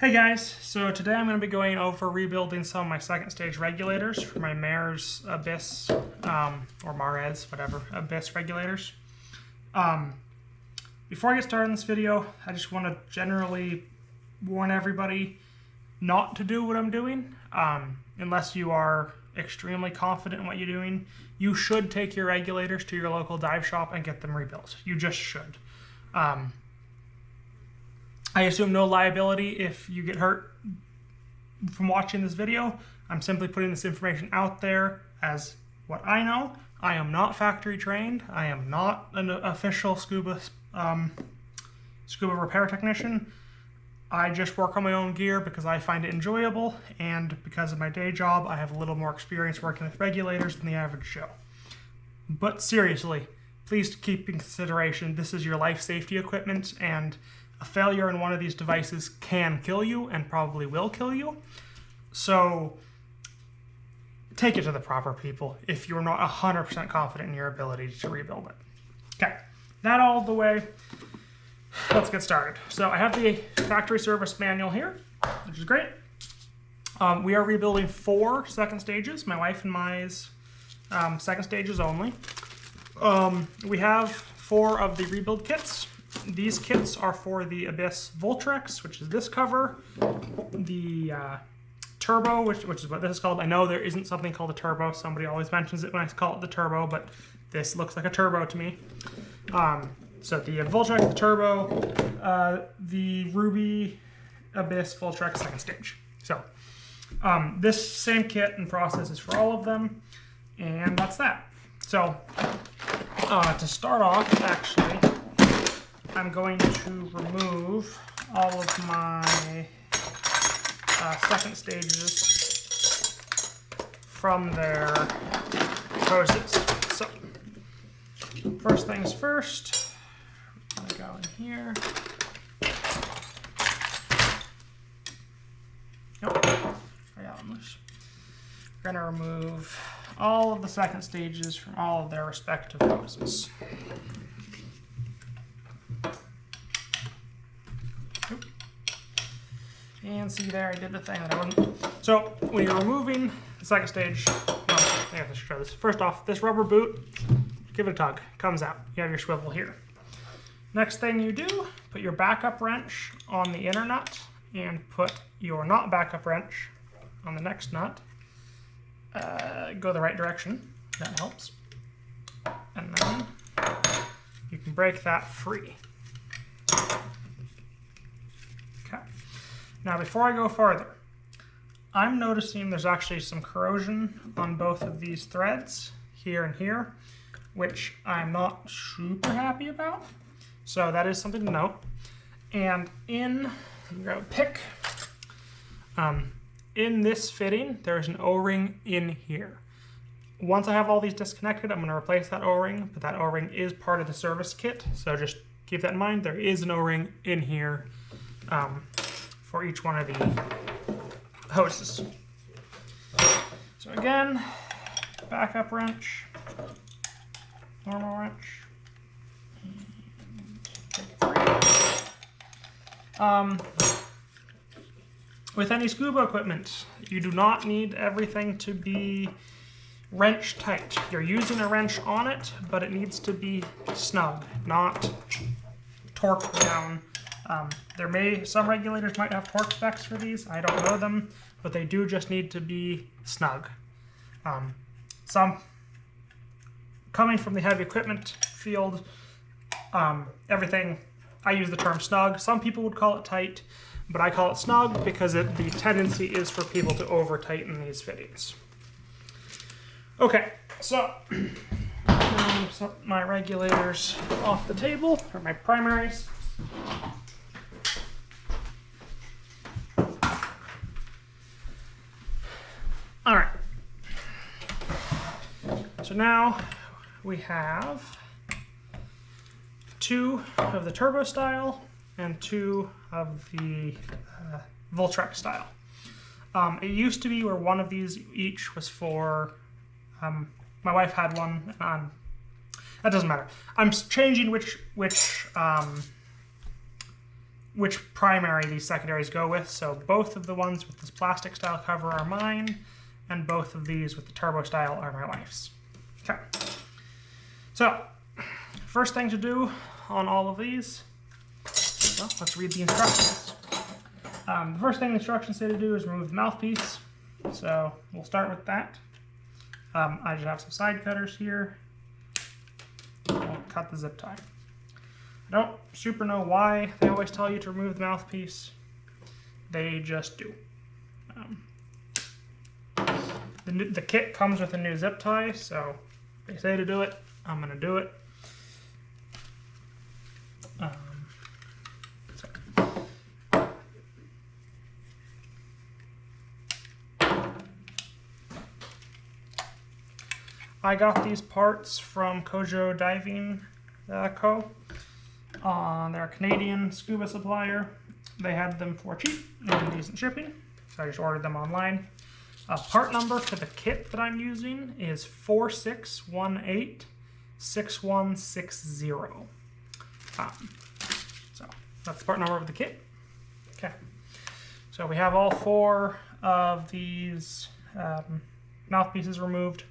Hey guys, so today I'm going to be going over rebuilding some of my second stage regulators for my Mare's Abyss, or Mares, whatever, Abyss regulators. Before I get started in this video, I just want to generally warn everybody not to do what I'm doing. Unless you are extremely confident in what you're doing, you should take your regulators to your local dive shop and get them rebuilt. You just should. I assume no liability if you get hurt from watching this video. I'm simply putting this information out there as what I know. I am not factory trained. I am not an official scuba repair technician. I just work on my own gear because I find it enjoyable, and because of my day job, I have a little more experience working with regulators than the average Joe. But seriously, please keep in consideration this is your life safety equipment, and a failure in one of these devices can kill you and probably will kill you. So take it to the proper people if you're not 100% confident in your ability to rebuild it. Okay, that all the way, let's get started. So I have the factory service manual here, which is great. We are rebuilding 4 second stages, my wife and my's second stages only. We have 4 of the rebuild kits. These kits are for the Abyss Voltrex, which is this cover, the Turbo, which is what this is called. I know there isn't something called a Turbo. Somebody always mentions it when I call it the Turbo, but this looks like a Turbo to me. So the Voltrex, the Turbo, the Ruby Abyss Voltrex second stage. So this same kit and process is for all of them, and that's that. So to start off, actually, I'm going to remove all of my second stages from their hoses. So, first things first, I'm going to go in here. Nope, I got one loose. We're going to remove all of the second stages from all of their respective hoses. And see there, I did the thing that I wouldn't. So when you're removing the second stage, I have to show this. First off, this rubber boot, give it a tug, comes out. You have your swivel here. Next thing you do, put your backup wrench on the inner nut and put your not backup wrench on the next nut. Go the right direction, that helps. And then you can break that free. Now, before I go farther, I'm noticing there's actually some corrosion on both of these threads, here and here, which I'm not super happy about. So that is something to note. And grab a pick. In this fitting, there's an O-ring in here. Once I have all these disconnected, I'm going to replace that O-ring, but that O-ring is part of the service kit, so just keep that in mind. There is an O-ring in here. For each one of the hoses. So again, backup wrench, normal wrench, and with any scuba equipment, you do not need everything to be wrench tight. You're using a wrench on it, but it needs to be snug, not torqued down. Some regulators might have torque specs for these. I don't know them, but they do just need to be snug. Coming from the heavy equipment field, everything, I use the term snug. Some people would call it tight, but I call it snug because the tendency is for people to over tighten these fittings. Okay, so my regulators off the table, or my primaries. All right, so now we have 2 of the Turbo style and 2 of the Voltrex style. It used to be where one of these each was for, my wife had one, and that doesn't matter. I'm changing which which primary these secondaries go with. So both of the ones with this plastic style cover are mine, and both of these with the turbo style are my wife's. Okay. So, first thing to do on all of these, well, let's read the instructions. The first thing the instructions say to do is remove the mouthpiece. So we'll start with that. I just have some side cutters here. I'll cut the zip tie. I don't super know why they always tell you to remove the mouthpiece. They just do. The kit comes with a new zip tie, so they say to do it. I'm going to do it. I got these parts from Kojo Diving Co. They're a Canadian scuba supplier. They had them for cheap and decent shipping, so I just ordered them online. Part number for the kit that I'm using is 46186160. So that's the part number of the kit. Okay. So we have all 4 of these mouthpieces removed.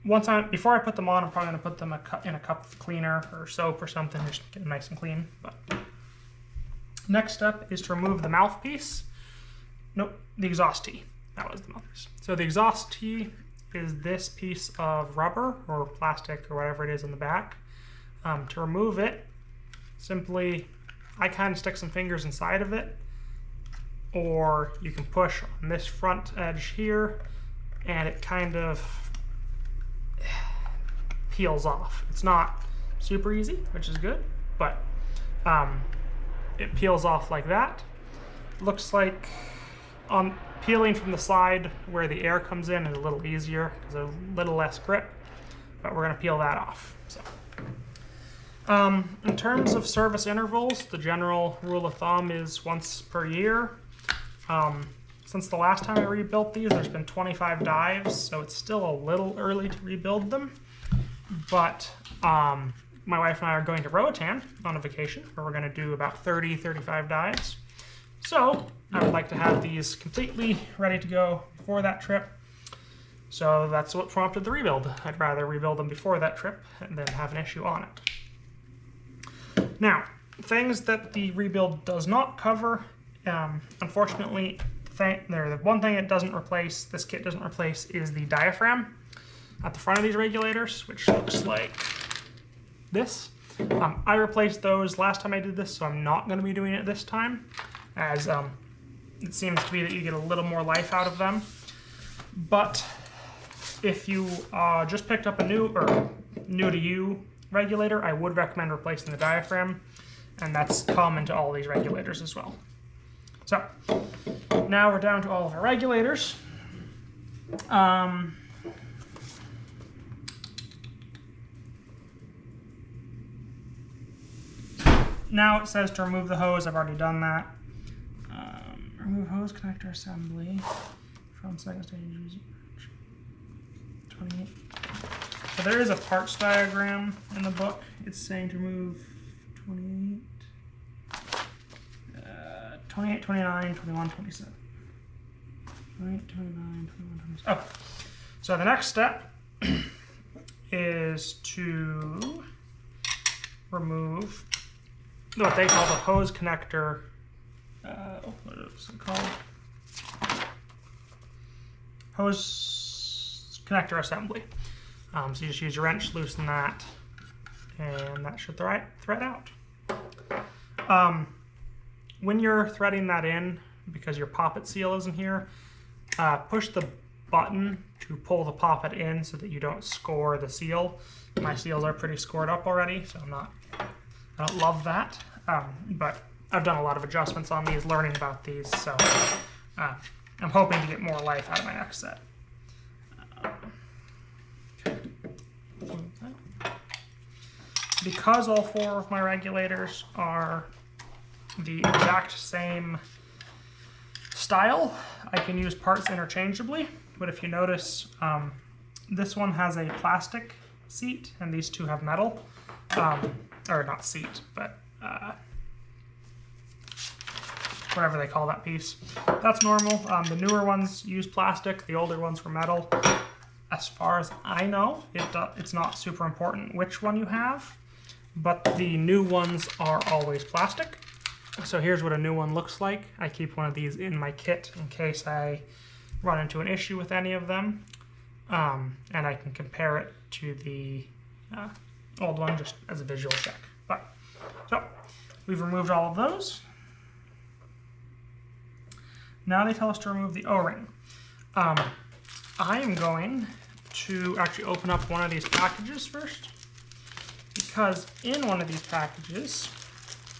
Before I put them on, I'm probably going to put them in a cup of cleaner or soap or something, just get them nice and clean. But next step is to remove the mouthpiece. Nope, the exhaust tee. That was the mouthpiece. So the exhaust tee is this piece of rubber or plastic or whatever it is in the back. To remove it, simply, I kind of stick some fingers inside of it, or you can push on this front edge here, and it kind of peels off. It's not super easy, which is good, but it peels off like that. Looks like on peeling from the side where the air comes in is a little easier because there's a little less grip, but we're going to peel that off. So, in terms of service intervals, the general rule of thumb is once per year. Since the last time I rebuilt these, there's been 25 dives, so it's still a little early to rebuild them. But my wife and I are going to Roatan on a vacation where we're going to do about 30-35 dives. So I would like to have these completely ready to go before that trip. So that's what prompted the rebuild. I'd rather rebuild them before that trip than have an issue on it. Now, things that the rebuild does not cover, unfortunately, the one thing it doesn't replace, this kit doesn't replace, is the diaphragm at the front of these regulators, which looks like this. I replaced those last time I did this, so I'm not going to be doing it this time, as it seems to be that you get a little more life out of them. But if you just picked up a new to you regulator, I would recommend replacing the diaphragm, and that's common to all these regulators as well. So now we're down to all of our regulators. Now it says to remove the hose. I've already done that. Remove hose connector assembly from second stage. 28. So there is a parts diagram in the book. It's saying to remove 28, 28, 29, 21, 27. 28, 29, 21, 27. Oh, so the next step is to remove what they call the hose connector. What is it called? Hose connector assembly. So you just use your wrench, loosen that, and that should thread out. When you're threading that in, because your poppet seal isn't here, push the button to pull the poppet in so that you don't score the seal. My seals are pretty scored up already, so I don't love that. But I've done a lot of adjustments on these, learning about these, so I'm hoping to get more life out of my next set. Because all 4 of my regulators are the exact same style, I can use parts interchangeably. But if you notice, this one has a plastic seat and these two have metal. Or not seat, but whatever they call that piece. That's normal. The newer ones use plastic, the older ones were metal. As far as I know, it's not super important which one you have, but the new ones are always plastic. So here's what a new one looks like. I keep one of these in my kit in case I run into an issue with any of them. And I can compare it to the old one just as a visual check. So we've removed all of those. Now they tell us to remove the O-ring. I am going to actually open up one of these packages first, because in one of these packages,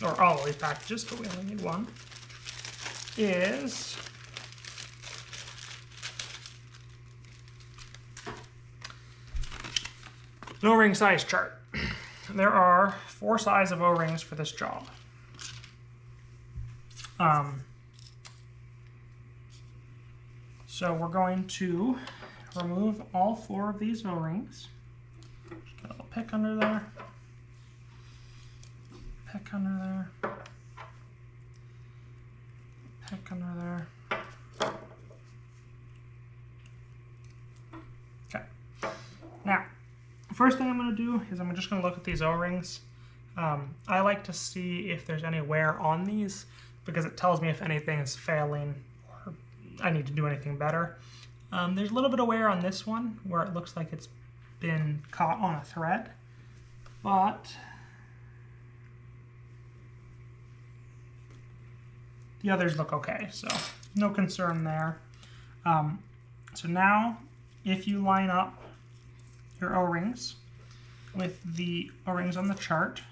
or all of these packages, but we only need one, is an O-ring size chart. There are 4 sizes of O-rings for this job. So we're going to remove all 4 of these O-rings. Just get a little pick under there. Pick under there. Pick under there. Okay. Now, first thing I'm going to do is I'm just going to look at these O-rings. I like to see if there's any wear on these, because it tells me if anything is failing or I need to do anything better. There's a little bit of wear on this one where it looks like it's been caught on a thread, but the others look okay, so no concern there. So now, if you line up your O-rings with the O-rings on the chart,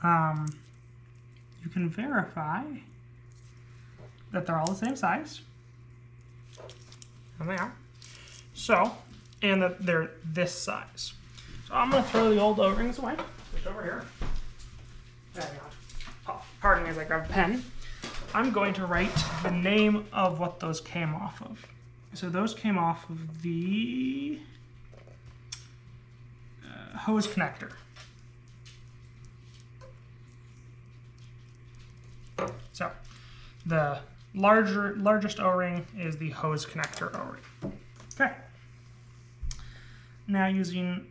you can verify that they're all the same size. And they are. So, and that they're this size. So I'm going to throw the old O-rings away. Just over here. There we go. Oh, pardon me as I grab a pen. I'm going to write the name of what those came off of. So those came off of the hose connector. So the largest O-ring is the hose connector O-ring. Okay. Now using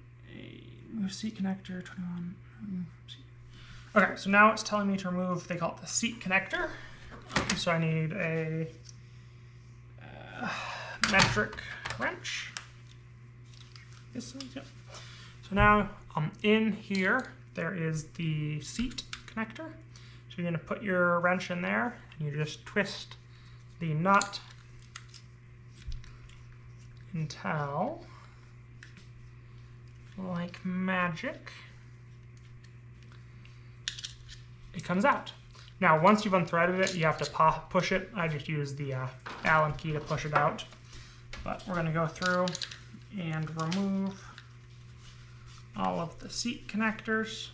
a seat connector, 21. Okay, so now it's telling me to remove, they call it the seat connector. So I need a metric wrench. This is, yep. So now in here, there is the seat connector. So you're going to put your wrench in there, and you just twist the nut until, like magic, it comes out. Now, once you've unthreaded it, you have to push it. I just use the Allen key to push it out. But we're going to go through and remove all of the seat connectors.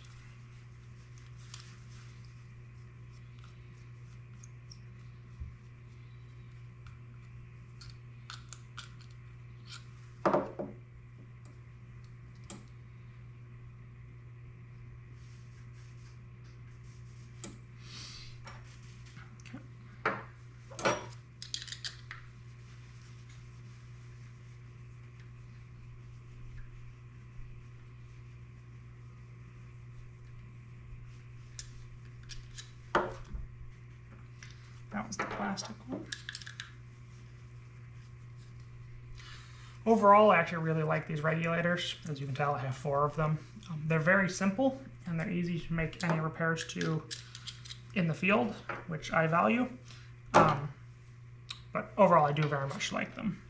That was the plastic one. Overall, I actually really like these regulators. As you can tell, I have 4 of them. They're very simple, and they're easy to make any repairs to in the field, which I value. But overall, I do very much like them.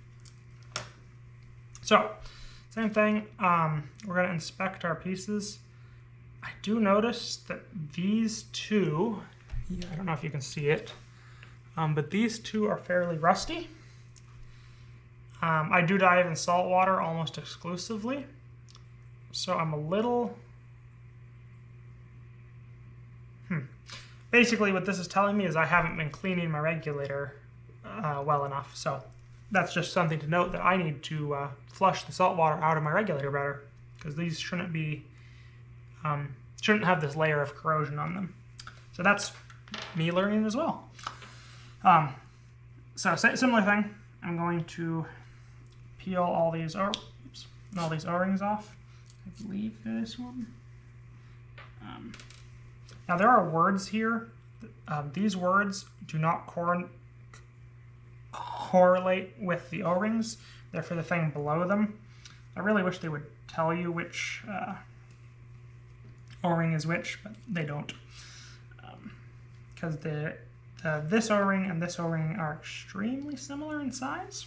So, same thing. We're going to inspect our pieces. I do notice that these 2, I don't know if you can see it, but these 2 are fairly rusty. I do dive in salt water almost exclusively, so I'm a little... Basically what this is telling me is I haven't been cleaning my regulator well enough, so that's just something to note, that I need to flush the salt water out of my regulator better, because these shouldn't be, shouldn't have this layer of corrosion on them. So that's me learning as well. So similar thing, I'm going to peel all these O-rings off. I believe this one. Now there are words here. These words do not correlate with the O-rings. They're for the thing below them. I really wish they would tell you which O-ring is which, but they don't. Because this O-ring and this O-ring are extremely similar in size.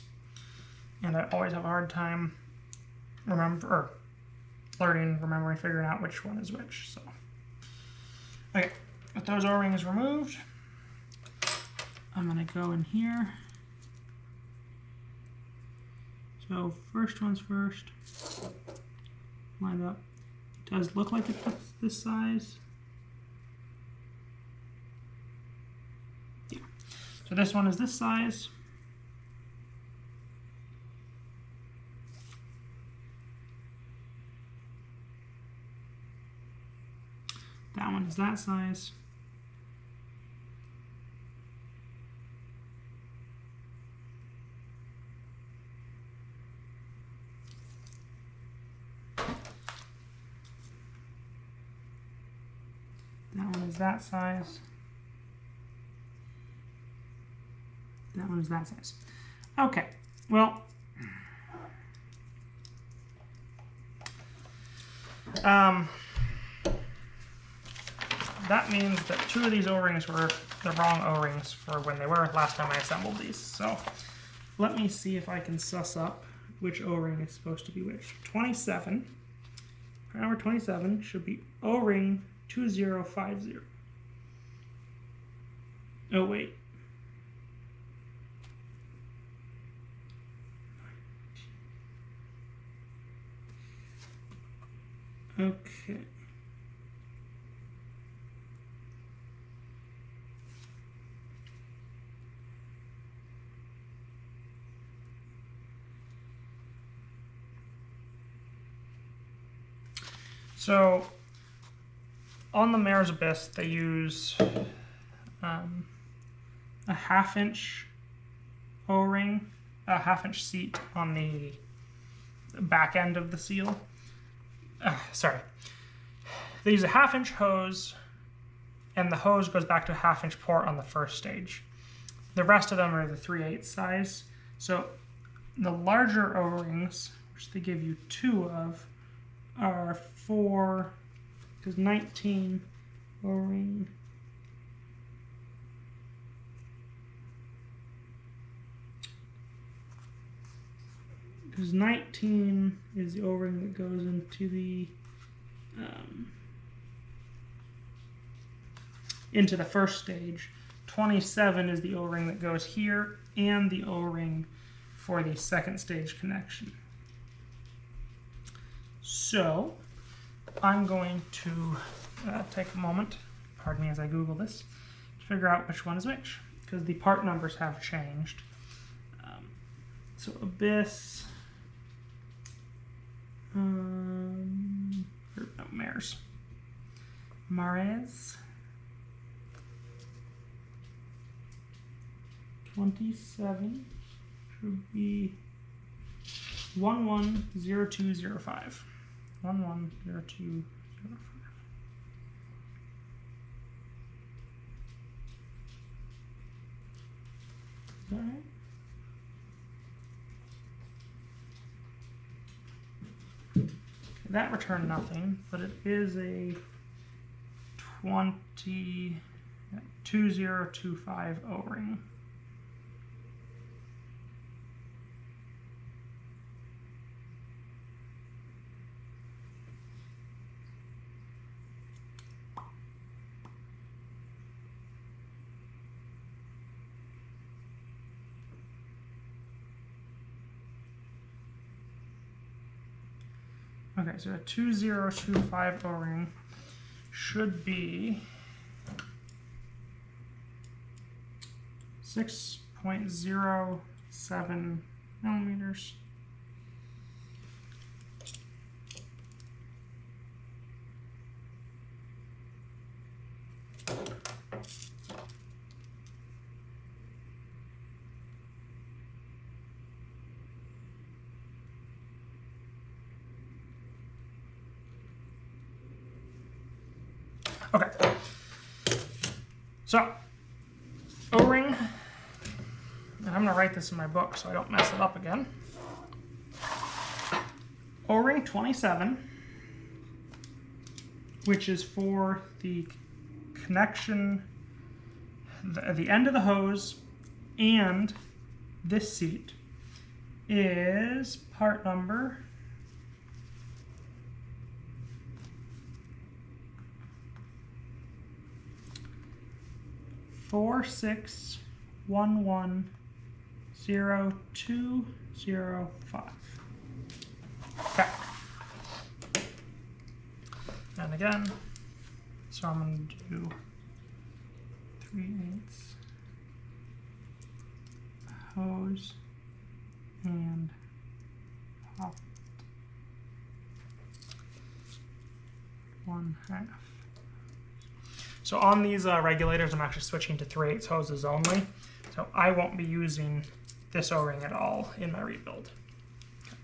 And I always have a hard time remembering, figuring out which one is which. So, okay, with those O-rings removed, I'm gonna go in here. So first one's first. Line up. It does look like it fits this size. Yeah. So this one is this size. That one is that size. That one is that size. That one is that size. Okay, well, that means that two of these O-rings were the wrong O-rings for when they were last time I assembled these. So let me see if I can suss up which O-ring is supposed to be which. 27, part number 27 should be O-ring 2050. Oh wait. Okay. So on the Mare's Abyss, they use a 1/2" O-ring, a 1/2" seat on the back end of the seal. Sorry. They use a 1/2" hose, and the hose goes back to a 1/2" port on the first stage. The rest of them are the 3/8 size. So the larger O-rings, which they give you 2 of, are for, because 19 O-ring, because 19 is the O-ring that goes into the first stage. 27 is the O-ring that goes here, and the O-ring for the second stage connection. So I'm going to take a moment, pardon me as I Google this, to figure out which one is which, because the part numbers have changed. So Abyss, Mares, 27 should be 110205. 110205. Is that right? That returned nothing, but it is a 2025 O-ring. Okay, so a 2025 O-ring should be 6.07 millimeters. So, O-ring, and I'm going to write this in my book so I don't mess it up again. O-ring 27, which is for the connection, the end of the hose and this seat, is part number 46110205. Okay. And again, so I'm going to do 3/8 hose and pop 1/2. So on these regulators, I'm actually switching to 3/8 hoses only. So I won't be using this O-ring at all in my rebuild. Okay.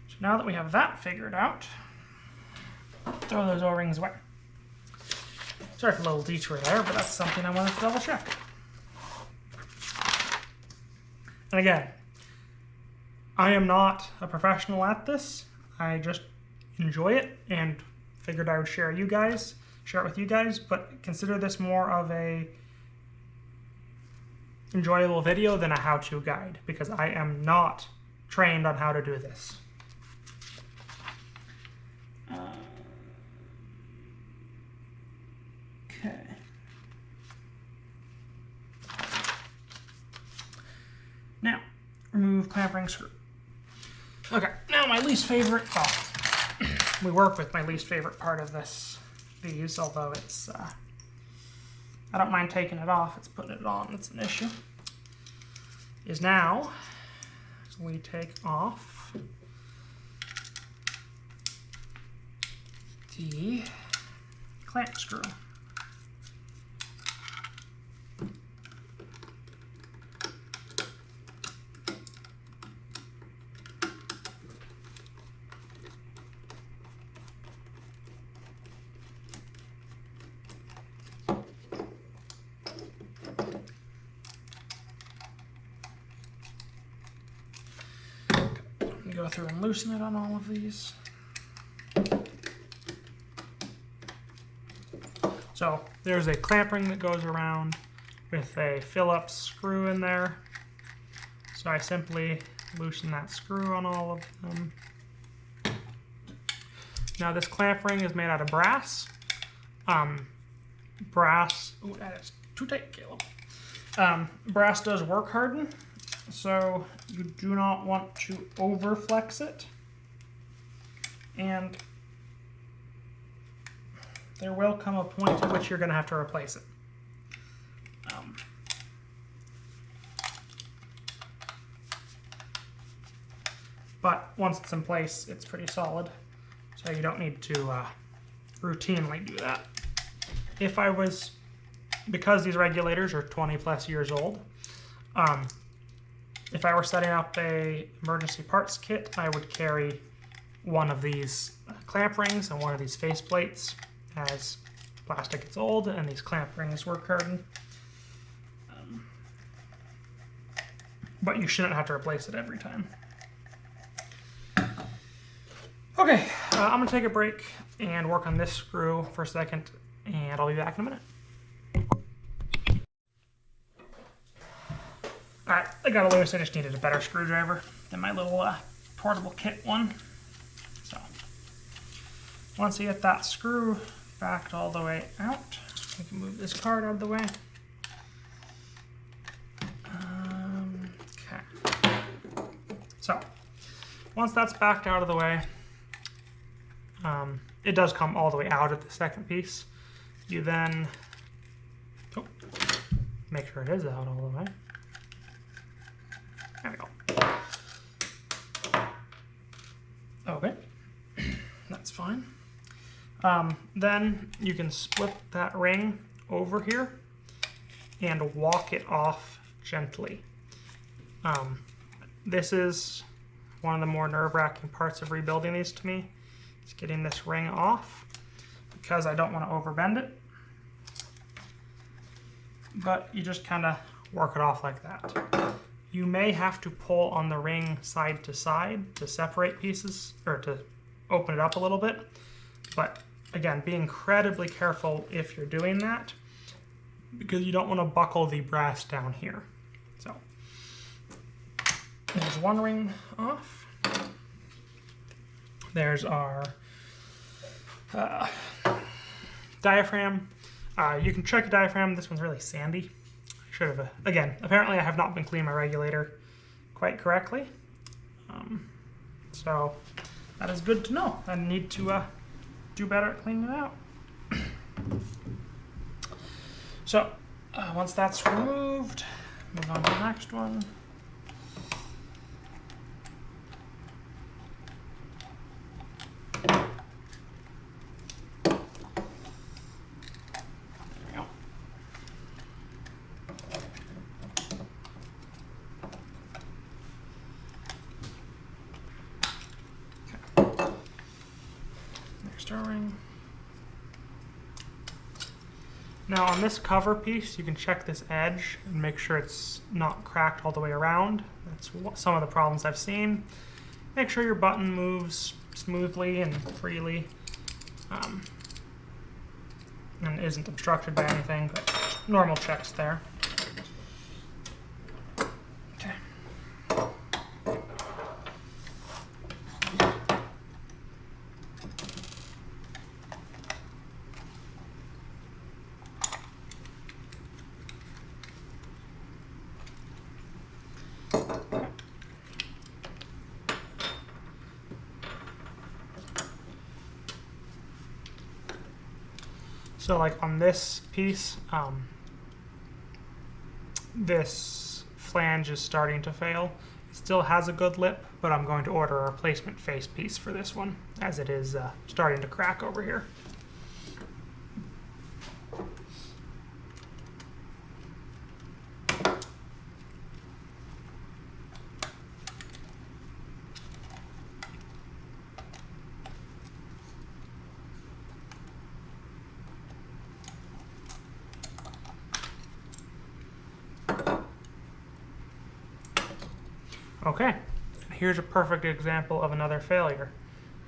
So now that we have that figured out, throw those O-rings away. Sorry for a little detour there, but that's something I wanted to double check. And again, I am not a professional at this. I just enjoy it and figured I would share it with you guys, but consider this more of a enjoyable video than a how-to guide, because I am not trained on how to do this. Okay. Now, remove clamp ring screw. Okay, now my least favorite, we work with my least favorite part of these, although it's, I don't mind taking it off, it's putting it on that's an issue, is now we take off the clamp screw. Go through and loosen it on all of these. So there's a clamp ring that goes around with a Phillips screw in there. So I simply loosen that screw on all of them. Now this clamp ring is made out of brass. Brass, ooh, that is too tight, Caleb. Brass does work harden, so you do not want to over flex it, and there will come a point at which you're going to have to replace it. But once it's in place, it's pretty solid, so you don't need to routinely do that. If I was, because these regulators are 20 plus years old, if I were setting up a emergency parts kit, I would carry one of these clamp rings and one of these face plates, as plastic gets old and these clamp rings work hardened. But you shouldn't have to replace it every time. Okay, I'm going to take a break and work on this screw for a second, and I'll be back in a minute. Alright, I got it loose. I just needed a better screwdriver than my little portable kit one. So, once you get that screw backed all the way out, we can move this card out of the way. Okay. So, once that's backed out of the way, it does come all the way out of the second piece. You then, make sure it is out all the way. There we go. Okay, that's fine. Then you can split that ring over here and walk it off gently. This is one of the more nerve-wracking parts of rebuilding these to me. It's getting this ring off because I don't want to overbend it. but you just kind of work it off like that. You may have to pull on the ring side to side to separate pieces, or to open it up a little bit. But again, be incredibly careful if you're doing that, because you don't want to buckle the brass down here. So there's one ring off. There's our diaphragm. You can check a diaphragm. This one's really sandy. Should have, again, apparently I have not been cleaning my regulator quite correctly. So that is good to know. I need to do better at cleaning it out. So once that's removed, move on to the next one. Ring. Now on this cover piece, you can check this edge and make sure it's not cracked all the way around. That's some of the problems I've seen. Make sure your button moves smoothly and freely and isn't obstructed by anything, but normal checks there. Okay. So like on this piece, this flange is starting to fail. It still has a good lip, but I'm going to order a replacement face piece for this one, as it is starting to crack over here. Okay, here's a perfect example of another failure.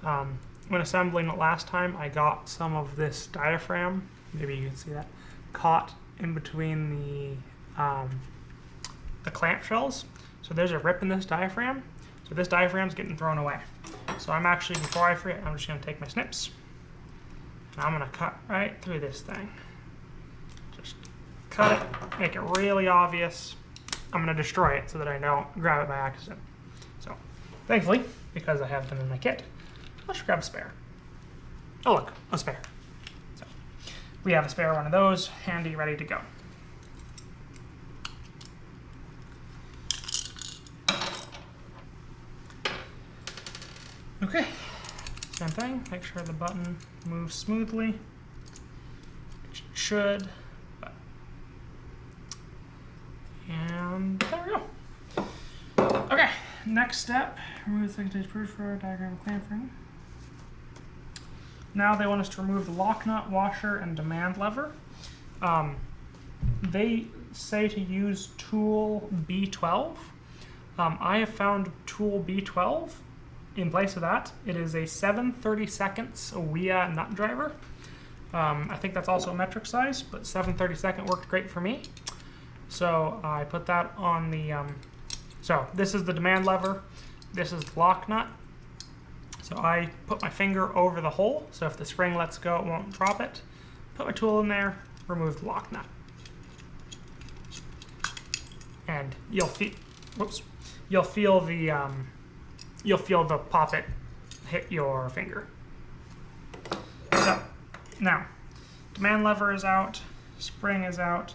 When assembling it last time, I got some of this diaphragm, maybe you can see that, caught in between the clamp shells. So there's a rip in this diaphragm, so this diaphragm's getting thrown away. So I'm actually, before I forget, I'm just going to take my snips, and I'm going to cut right through this thing. Just cut it, make it really obvious. I'm going to destroy it so that I don't grab it by accident. So, thankfully, because I have them in my kit, let's grab a spare. Oh look, a spare. So, we have a spare one of those, handy, ready to go. Okay, same thing, make sure the button moves smoothly. It should. And there we go. Okay, next step, remove the 6-stage push for diagram clamp ring. Now they want us to remove the lock nut, washer, and demand lever. They say to use tool B12. I have found tool B12 in place of that. It is a 7/32 WIA nut driver. I think that's also a metric size, but 7/32 worked great for me. So I put that on the, so this is the demand lever, this is the lock nut. So I put my finger over the hole, so if the spring lets go, it won't drop it. Put my tool in there, remove the lock nut. And you'll feel, whoops, you'll feel the poppet hit your finger. So now, demand lever is out, spring is out.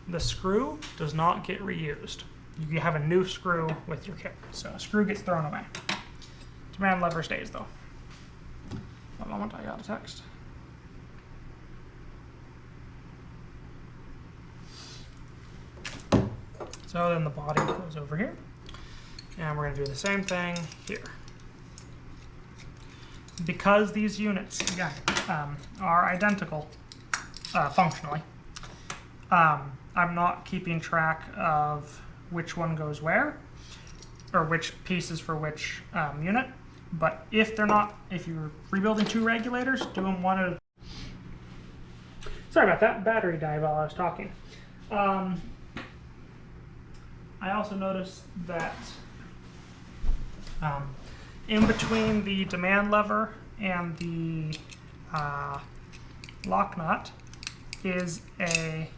The screw does not get reused. You have a new screw with your kit, so a screw gets thrown away. Demand lever stays though. One moment, I got a text. So then the body goes over here, and we're going to do the same thing here. Because these units, again, are identical functionally, I'm not keeping track of which one goes where, or which piece is for which unit. But if you're rebuilding 2 regulators, do them one at a... Sorry about that, battery died while I was talking. I also noticed that in between the demand lever and the lock nut is a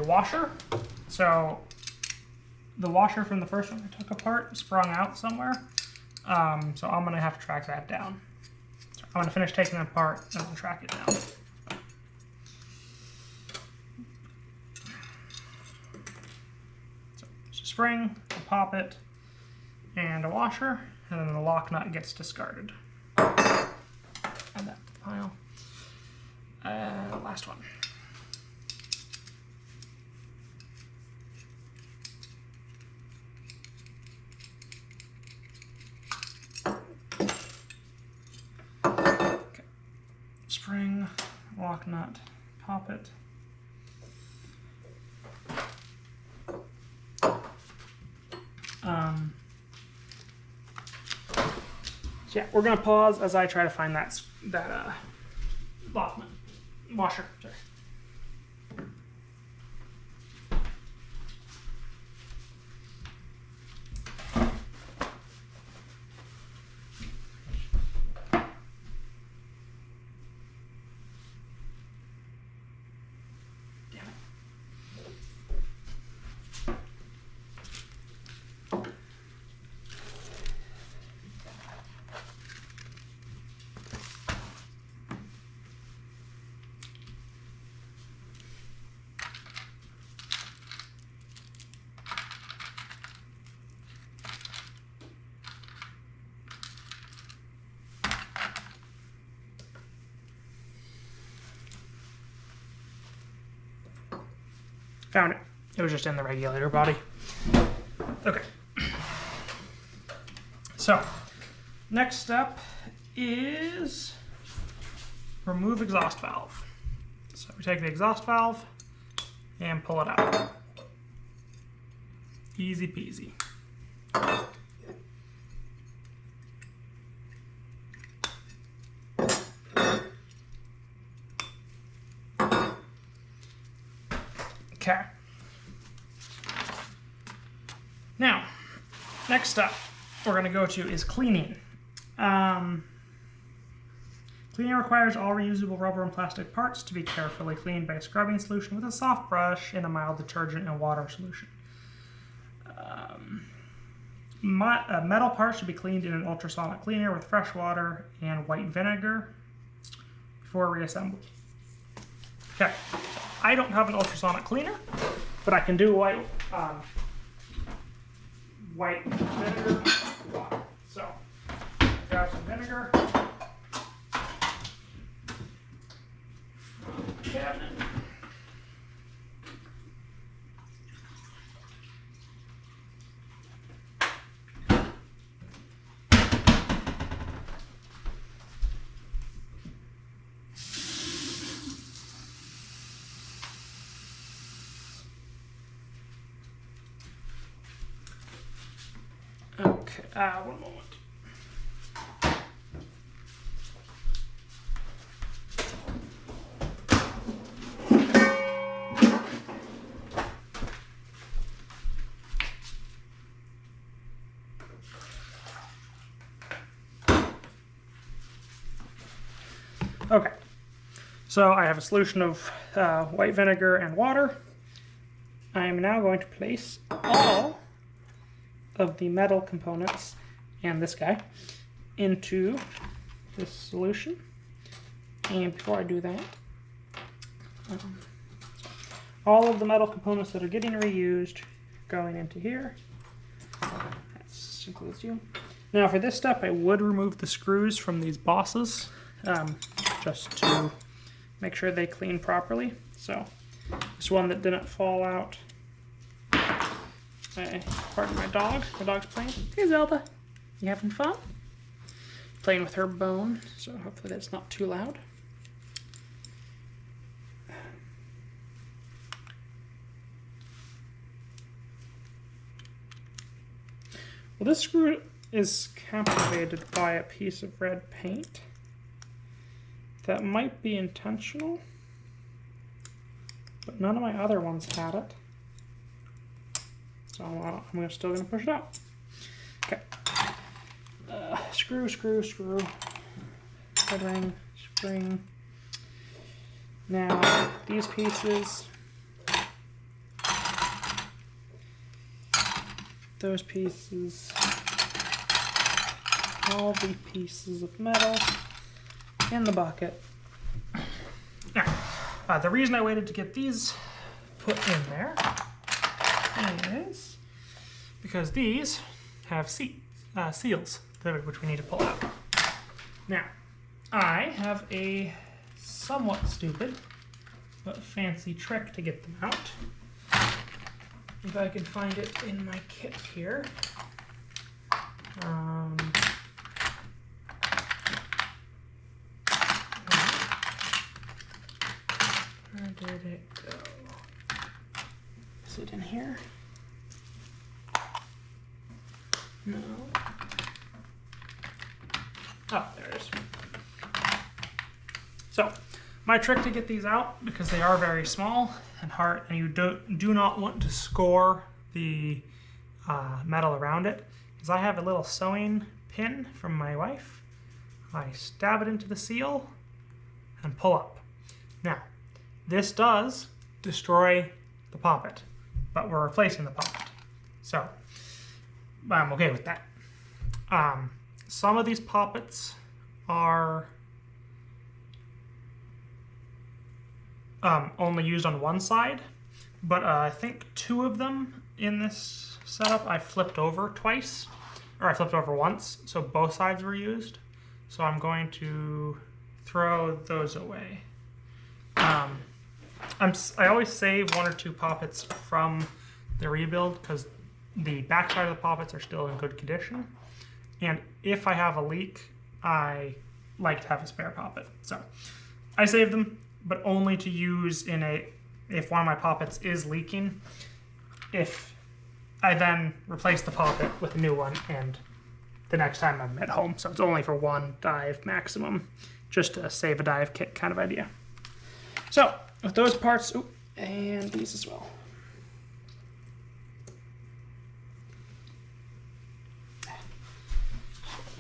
washer. So the washer from the first one I took apart sprung out somewhere. So I'm gonna have to track that down. So I'm gonna finish taking it apart and then track it down. So it's a spring, a poppet, and a washer, and then the lock nut gets discarded. Add that to the pile. Last one. Okay. Spring, lock nut, poppet. So yeah, we're gonna pause as I try to find that lock nut washer. Sorry. Found it. It was just in the regulator body. Okay. So, next step is remove exhaust valve. So we take the exhaust valve and pull it out. Easy peasy. Okay. Now, next step we're going to go to is cleaning. Cleaning requires all reusable rubber and plastic parts to be carefully cleaned by a scrubbing solution with a soft brush and a mild detergent and water solution. Metal parts should be cleaned in an ultrasonic cleaner with fresh water and white vinegar before reassembly. Okay, I don't have an ultrasonic cleaner, but I can do white vinegar water. So, grab some vinegar. Cabinet. Okay, one moment. Okay, so I have a solution of white vinegar and water. I am now going to place all of the metal components and this guy into this solution. And before I do that, all of the metal components that are getting reused going into here. That includes you. Now for this step, I would remove the screws from these bosses just to make sure they clean properly. So this one that didn't fall out. Pardon my dog. My dog's playing. Hey Zelda, you having fun? Playing with her bone, so hopefully that's not too loud. Well, this screw is captivated by a piece of red paint. That might be intentional, but none of my other ones had it. So I'm still going to push it out. Okay. Screw. Head ring, spring. Now, these pieces, those pieces, all the pieces of metal in the bucket. Now, the reason I waited to get these put in there is because these have seals, which we need to pull out. Now, I have a somewhat stupid but fancy trick to get them out. If I can find it in my kit here. Where did it go? Is it in here? No. Oh, there it is. So, my trick to get these out, because they are very small and hard, and you do not want to score the metal around it, is I have a little sewing pin from my wife. I stab it into the seal and pull up. Now, this does destroy the poppet, but we're replacing the poppet. So, I'm okay with that. Some of these poppets are only used on one side, but I think 2 of them in this setup I flipped over twice, or I flipped over once, so both sides were used. So I'm going to throw those away. I always save 1 or 2 poppets from the rebuild because the back side of the poppets are still in good condition. And if I have a leak, I like to have a spare poppet. So I save them, but only to use if one of my poppets is leaking. If I then replace the poppet with a new one and the next time I'm at home. So it's only for 1 dive maximum, just to save a dive kit kind of idea. So with those parts, and these as well.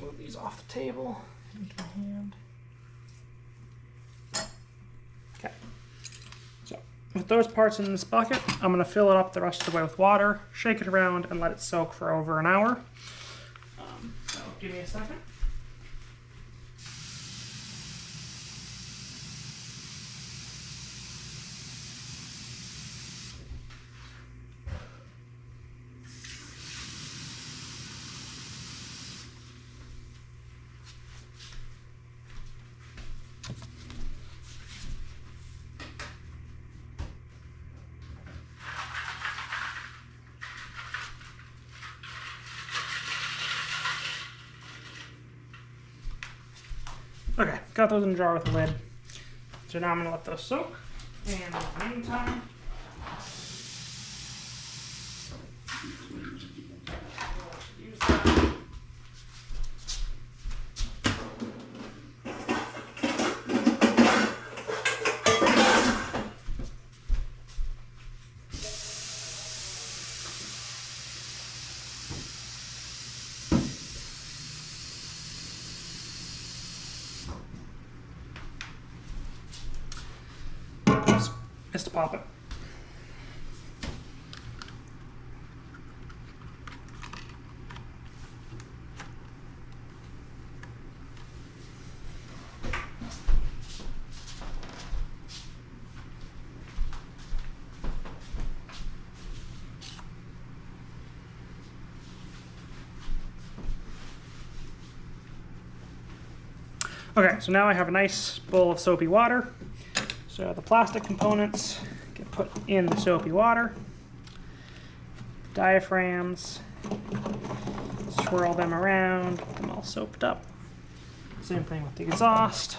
Move these off the table into my hand. Okay. So with those parts in this bucket, I'm going to fill it up the rest of the way with water, shake it around, and let it soak for over an hour. So give me a second. Okay, got those in a jar with a lid. So now I'm going to let those soak. And in the meantime, use that. Is to pop it. Okay, so now I have a nice bowl of soapy water. So the plastic components get put in the soapy water. Diaphragms, swirl them around, get them all soaped up. Same thing with the exhaust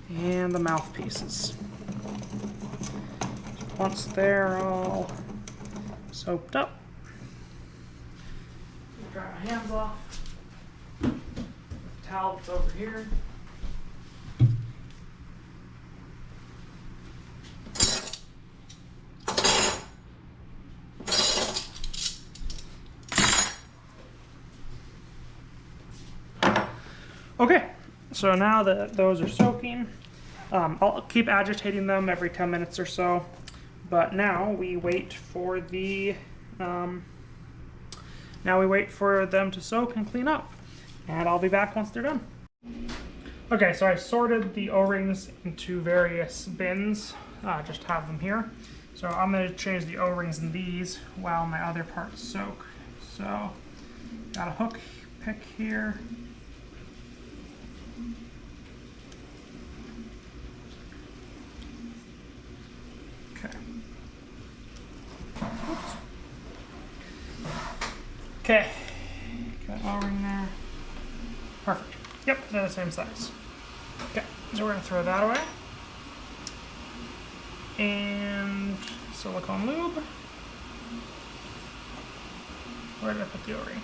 and the mouthpieces. Once they're all soaped up, dry my hands off. Towel that's over here. Okay, so now that those are soaking, I'll keep agitating them every 10 minutes or so, but now we wait for them to soak and clean up, and I'll be back once they're done. Okay, so I sorted the O-rings into various bins, just have them here. So I'm going to change the O-rings in these while my other parts soak. So, got a hook pick here. Okay. Oops. Okay. Got O-ring there. Perfect. Yep, they're the same size. Okay, so we're going to throw that away. And silicone lube. Where did I put the O-ring?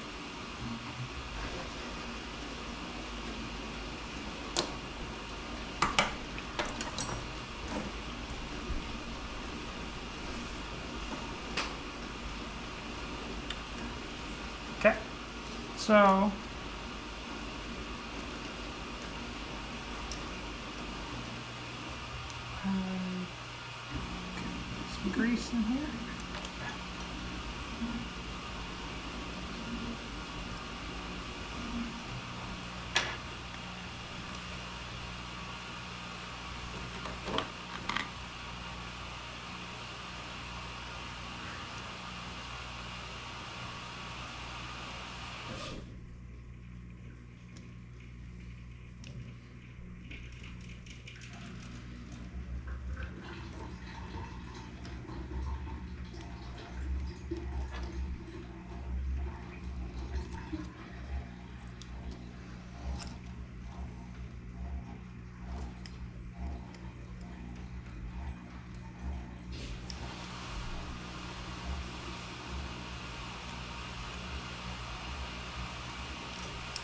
Okay, so some grease in here.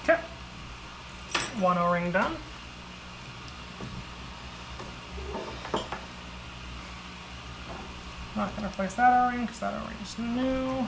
Okay, one O-ring done. Not going to replace that O-ring because that O-ring is new.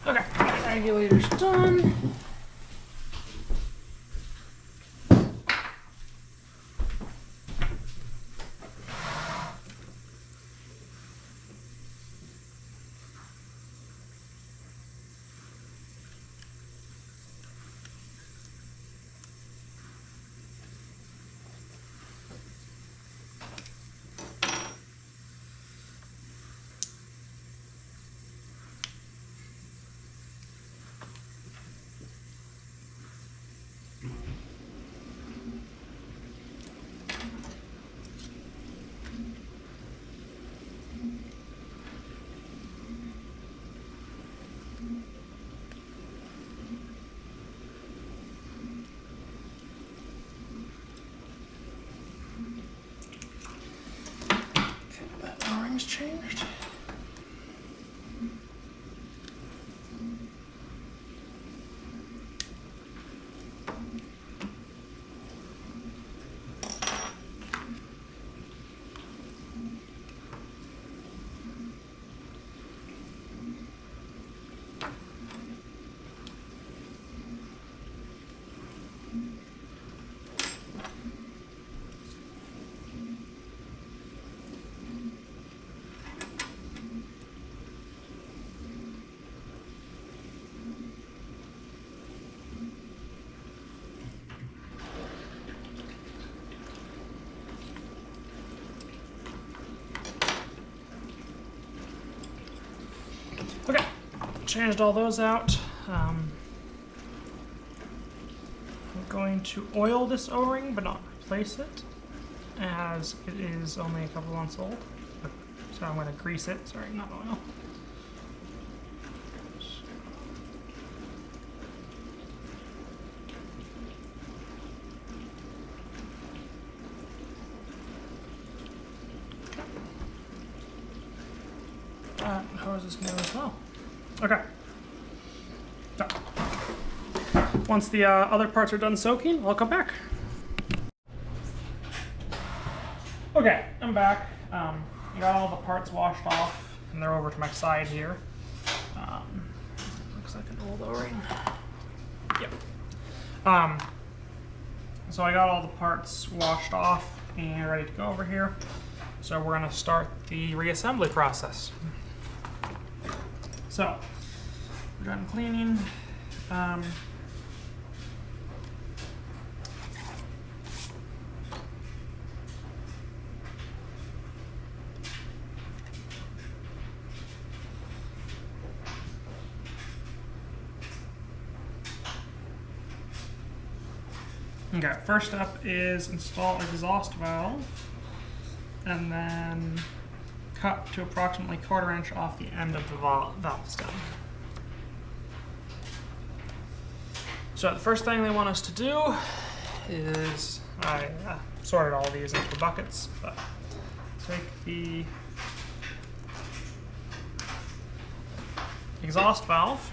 Okay, regulator's done. Changed. changed all those out. I'm going to oil this O-ring, but not replace it, as it is only a couple months old. So I'm going to grease it. Sorry, not oil. Hose is new as well. Okay. So, once the other parts are done soaking, I'll come back. Okay, I'm back. I got all the parts washed off, and they're over to my side here. Looks like an old O-ring. Yep. So I got all the parts washed off and ready to go over here. So we're going to start the reassembly process. So, we're done cleaning. Okay, first step is install exhaust valve, and then cut to approximately 1/4 inch off the end of the valve stem. So the first thing they want us to do is, I sorted all these into buckets, but take the exhaust valve,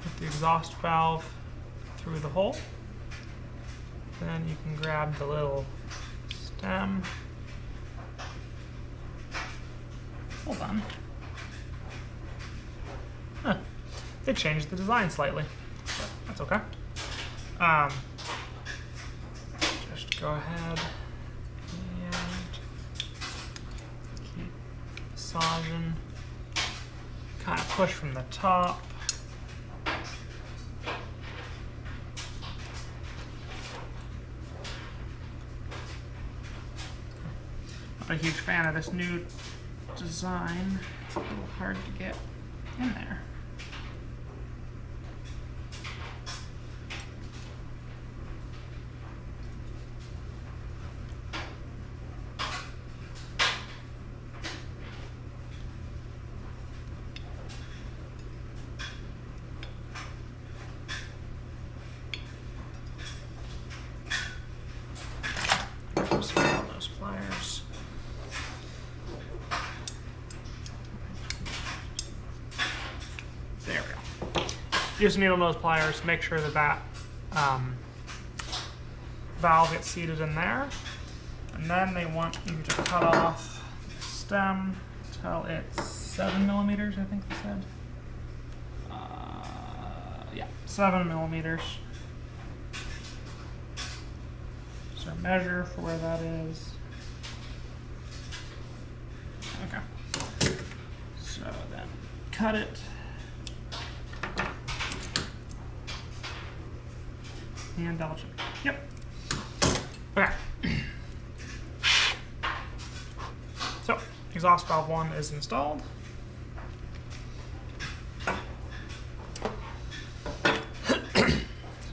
put the exhaust valve through the hole, then you can grab the little stem. Hold on. Huh. They changed the design slightly, but that's okay. Just go ahead and keep massaging. Kind of push from the top. Not a huge fan of this new design. It's a little hard to get in there. Just grab those pliers. There we go. Use needle nose pliers. Make sure that valve gets seated in there. And then they want you to cut off the stem till it's 7 millimeters, I think they said. Yeah, 7 millimeters. So measure for where that is. Okay. So then cut it. And double check. Yep. Okay. So, exhaust valve 1 is installed. So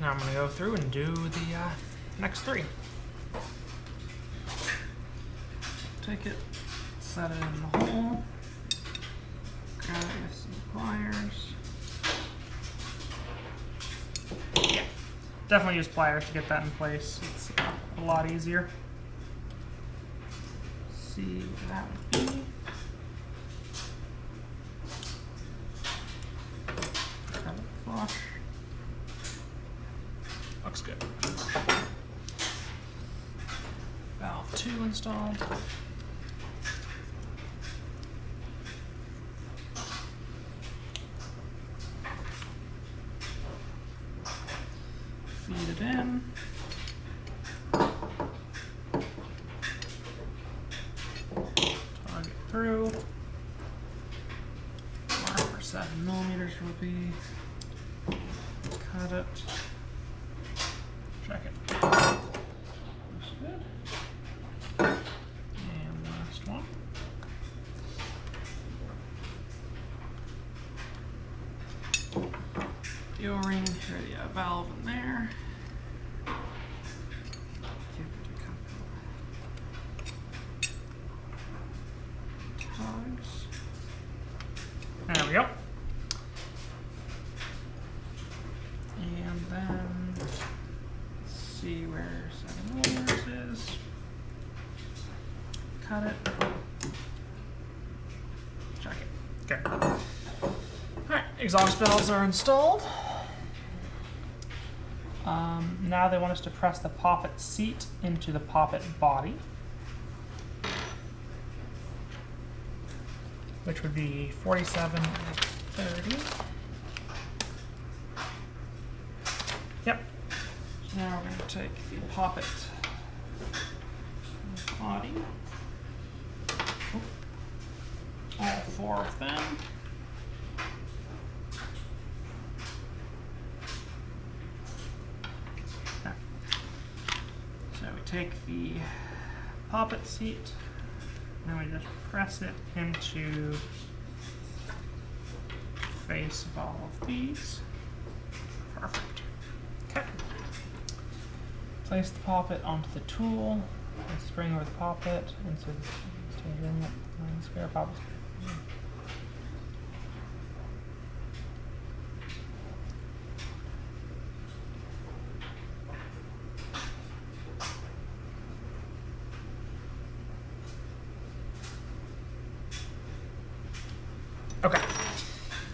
now I'm going to go through and do the next 3. Take it, set it in the hole, grab it with some pliers. Yeah, definitely use pliers to get that in place. It's a lot easier. See what that would be. Grab it flush. Looks good. Valve 2 installed. Feed it in. Tug it through. Mark where 7 millimeters will be. Cut it. Check it. Looks good. And last one. the O-ring, here the valve in there. Give it a couple tugs. There we go. And then let's see where 7mm is. Cut it. Check it. Okay. Alright, exhaust valves are installed. Now they want us to press the poppet seat into the poppet body, which would be 47 and 30. Yep. So now we're going to take the poppet body, all 4 of them. So we take the poppet seat, and then we just press it into the face of all of these. Perfect. Okay. Place the poppet onto the tool, and spring over the poppet, and so spare poppet. Okay,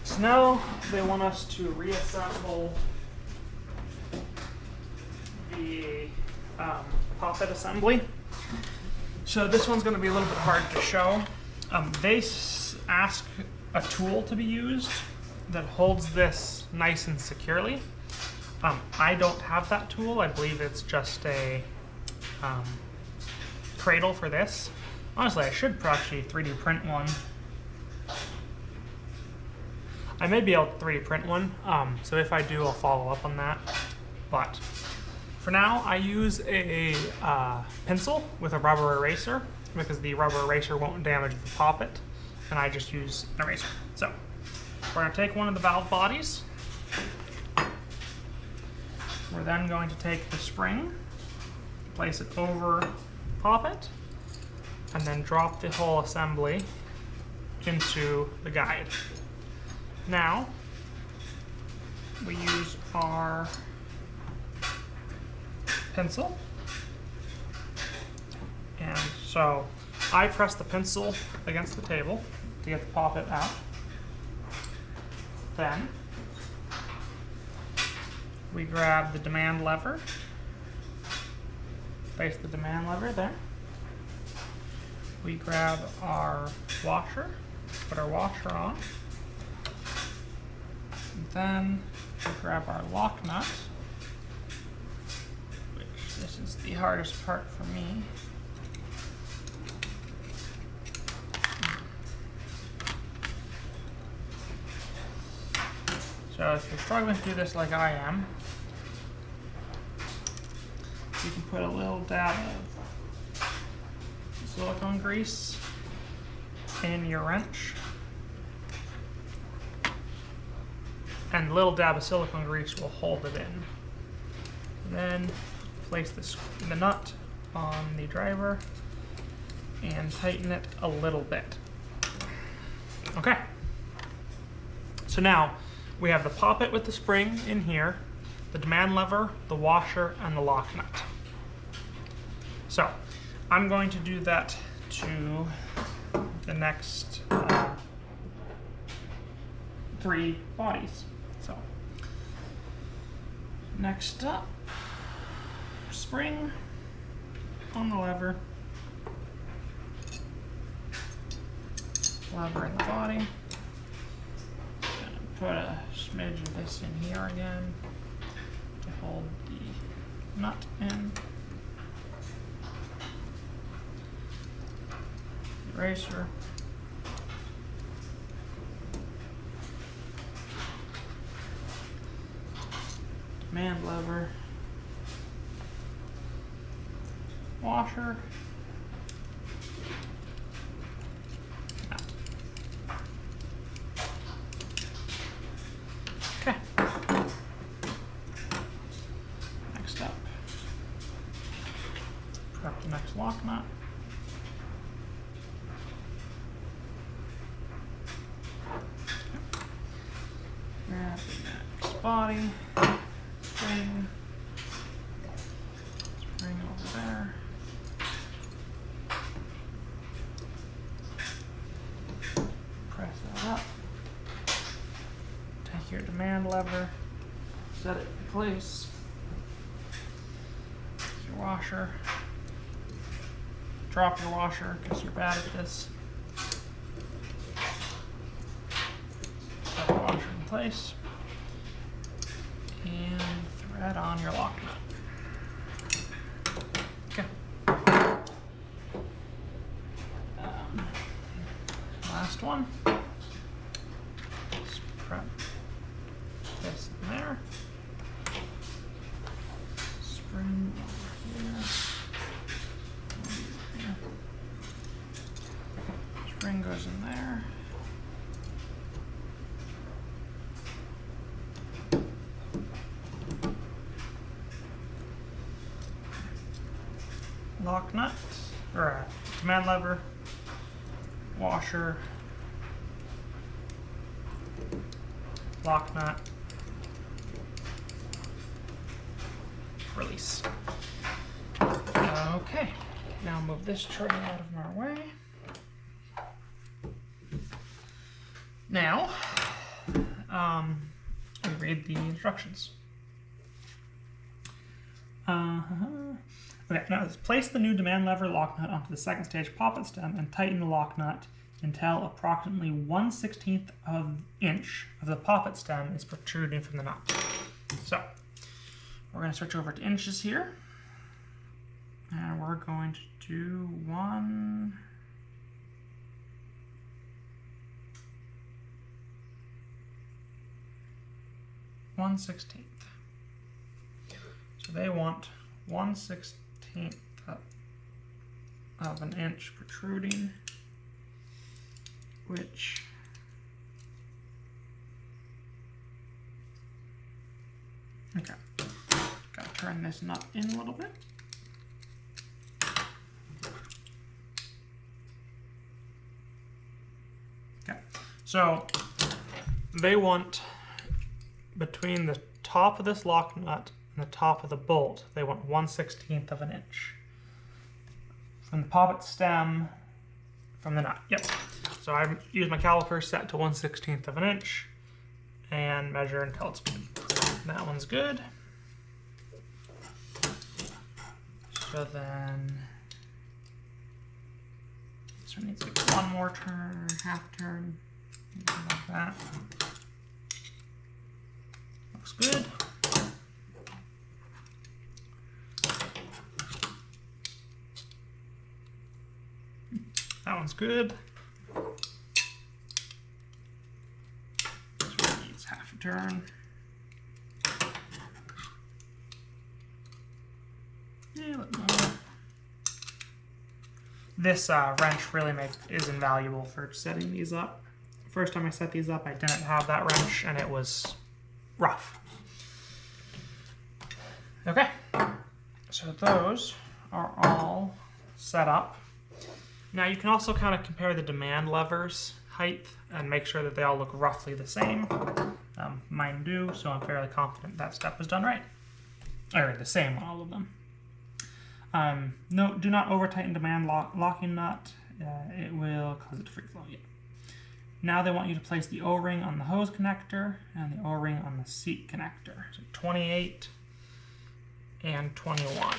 so now they want us to reassemble the poppet assembly. So this one's going to be a little bit hard to show. They ask a tool to be used that holds this nice and securely. I don't have that tool. I believe it's just a cradle for this. Honestly, I should actually 3D print one. I may be able to 3D print one, so if I do, I'll follow up on that. But for now, I use a pencil with a rubber eraser because the rubber eraser won't damage the poppet, and I just use an eraser. So we're going to take one of the valve bodies. We're then going to take the spring, place it over poppet, and then drop the whole assembly into the guide. Now, we use our pencil, and so I press the pencil against the table to get the poppet out. Then we grab the demand lever, place the demand lever there. We grab our washer, put our washer on. Then we grab our lock nut, which this is the hardest part for me. So if you're struggling to do this like I am, you can put a little dab of silicone grease in your wrench, and a little dab of silicone grease will hold it in. Then place the nut on the driver and tighten it a little bit. Okay. So now we have the poppet with the spring in here, the demand lever, the washer, and the lock nut. So I'm going to do that to the next 3 bodies. So next up, spring on the lever, lever in the body. Put a smidge of this in here again to hold the nut in. Eraser. Demand lever. Washer. Nut. Okay. Grab the next lock nut. Grab the next body, spring over there. Press that up. Take your demand lever, set it in place. Your washer. Drop your washer because you're bad at this. Set the washer in place. And thread on your lock nut. Okay. Last one. Just prep this in there. Spring over here. Spring goes in there. Lock nut, or command lever, washer, lock nut, release. Okay, now move this tray out of our way. Now, we read the instructions. Okay, now place the new demand lever lock nut onto the second stage poppet stem and tighten the lock nut until approximately 1/16 of an inch of the poppet stem is protruding from the nut. So, we're going to switch over to inches here. And we're going to do 1/16. So they want 1/16 of an inch protruding, which okay. Gotta turn this nut in a little bit. Okay, so they want between the top of this lock nut and the top of the bolt, they want 1/16 of an inch. From the poppet stem, from the nut. Yep. So I use my caliper set to 1/16 of an inch and measure until it's good. That one's good. So then this one needs like one more turn, half turn, like that. Looks good. That one's good. This one needs half a turn. Yeah, a little more. This wrench really is invaluable for setting these up. First time I set these up, I didn't have that wrench and it was rough. Okay, so those are all set up. Now you can also kind of compare the demand levers height and make sure that they all look roughly the same. Mine do, so I'm fairly confident that step was done right. Or the same on all of them. No, do not over tighten demand locking nut. It will cause it to free flow. Yeah. Now they want you to place the O-ring on the hose connector and the O-ring on the seat connector. So 28 and 21.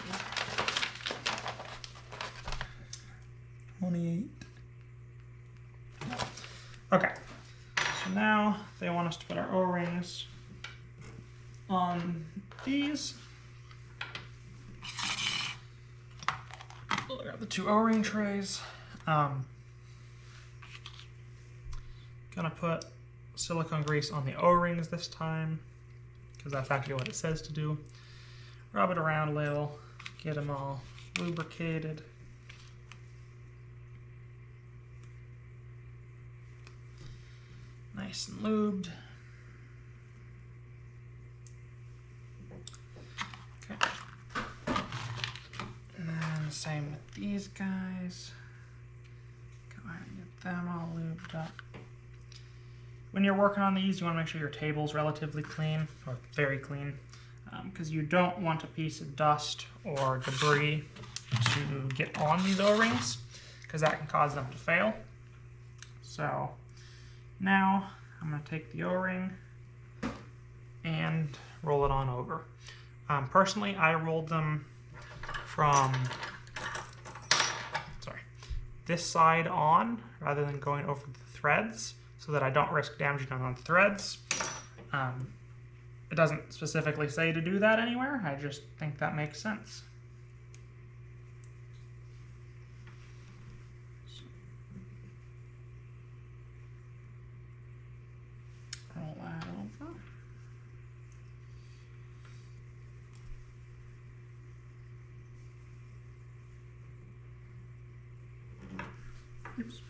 28. Okay, so now they want us to put our O-rings on these. We'll grab the two O-ring trays. Gonna put silicone grease on the O-rings this time because that's actually what it says to do. Rub it around a little, get them all lubricated. Nice and lubed. Okay. And then same with these guys. Go ahead and get them all lubed up. When you're working on these, you want to make sure your table's relatively clean, or very clean, because you don't want a piece of dust or debris to get on these O-rings, because that can cause them to fail. So now I'm going to take the O-ring and roll it on over. Personally, I rolled them from this side on rather than going over the threads, so that I don't risk damaging on the threads. It doesn't specifically say to do that anywhere. I just think that makes sense. Roll that over. Oops.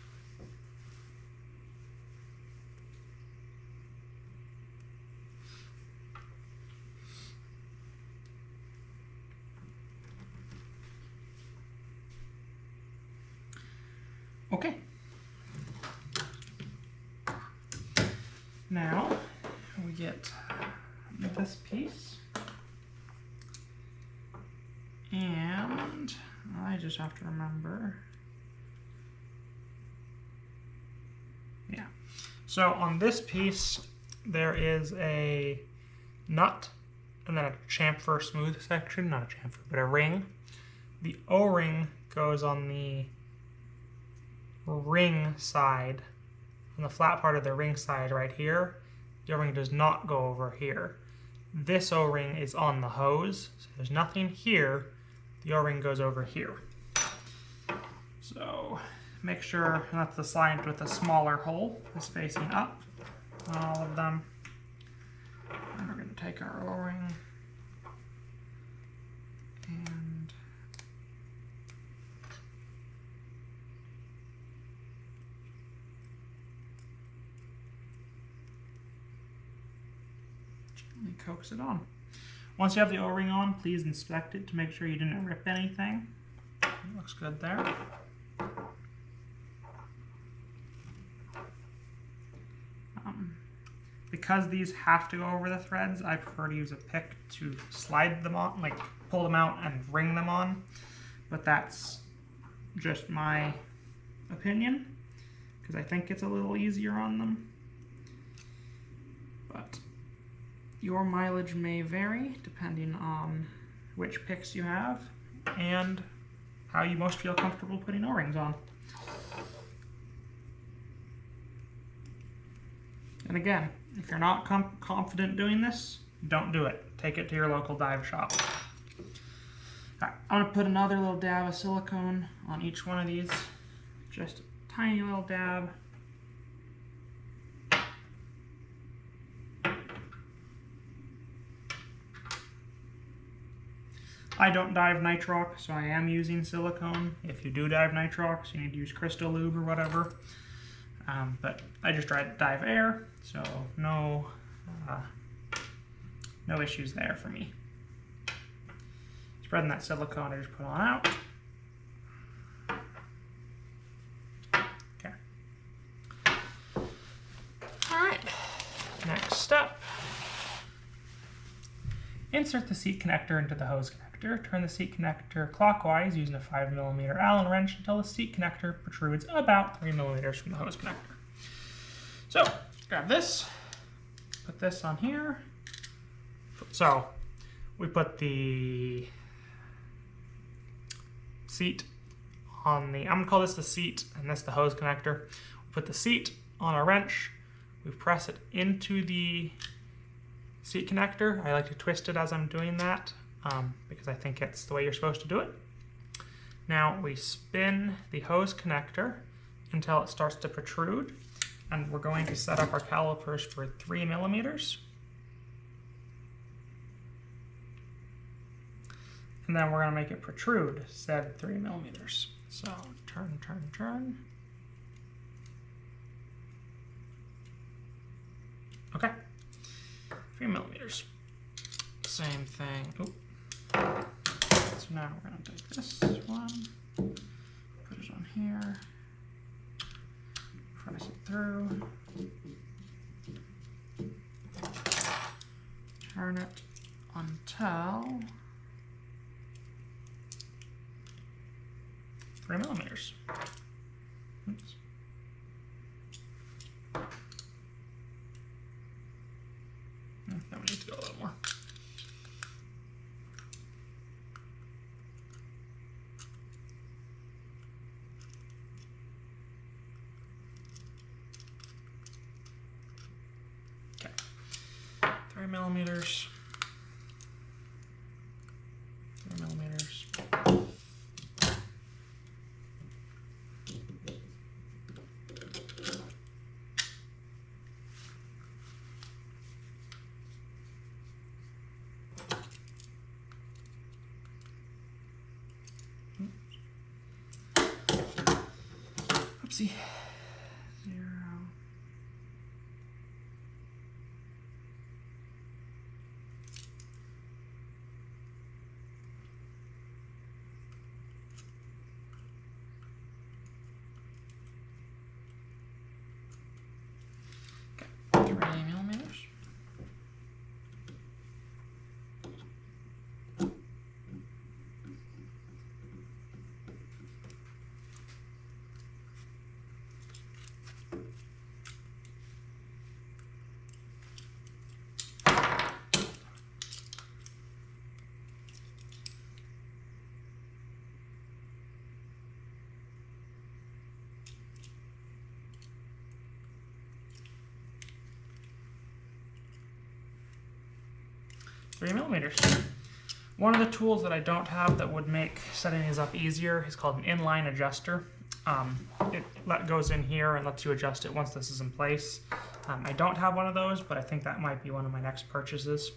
Okay. Now we get this piece, and I just have to remember. Yeah. So on this piece, there is a nut and then a chamfer smooth section, not a chamfer, but a ring. The O-ring goes on the ring side, on the flat part of the ring side right here. The O-ring does not go over here. This O-ring is on the hose, so there's nothing here. The O-ring goes over here. So make sure that's the side with a smaller hole is facing up on all of them. And we're going to take our O-ring and gently coax it on. Once you have the O-ring on, please inspect it to make sure you didn't rip anything. It looks good there. Because these have to go over the threads, I prefer to use a pick to slide them on, like pull them out and ring them on. But that's just my opinion, because I think it's a little easier on them. But your mileage may vary depending on which picks you have and how you most feel comfortable putting O-rings on. And again, if you're not confident doing this, don't do it. Take it to your local dive shop. All right, I'm going to put another little dab of silicone on each one of these. Just a tiny little dab. I don't dive nitrox, so I am using silicone. If you do dive nitrox, you need to use crystal lube or whatever. But I just dive air, so no issues there for me. Spreading that silicone I just put on out. Okay. All right. Next step. Insert the seat connector into the hose connector. Turn the seat connector clockwise using a 5mm Allen wrench until the seat connector protrudes about 3mm from the hose connector. So, grab this, put this on here. So, we put the seat on the, I'm going to call this the seat and this the hose connector. We put the seat on a wrench. We press it into the seat connector. I like to twist it as I'm doing that because I think it's the way you're supposed to do it. Now we spin the hose connector until it starts to protrude, and we're going to set up our calipers for 3mm. And then we're going to make it protrude said 3mm. So turn, turn, turn. Okay. 3mm. Same thing. Oop. Let's So now we're going to take this one, put it on here, press it through, turn it until 3 millimeters. Oops. Then we need to go a little more. Okay, 3 millimeters. 3 millimeters. Oopsie. 0. Okay, 3 millimeters. Three millimeters. One of the tools that I don't have that would make setting these up easier is called an inline adjuster. It goes in here and lets you adjust it once this is in place. I don't have one of those, but I think that might be one of my next purchases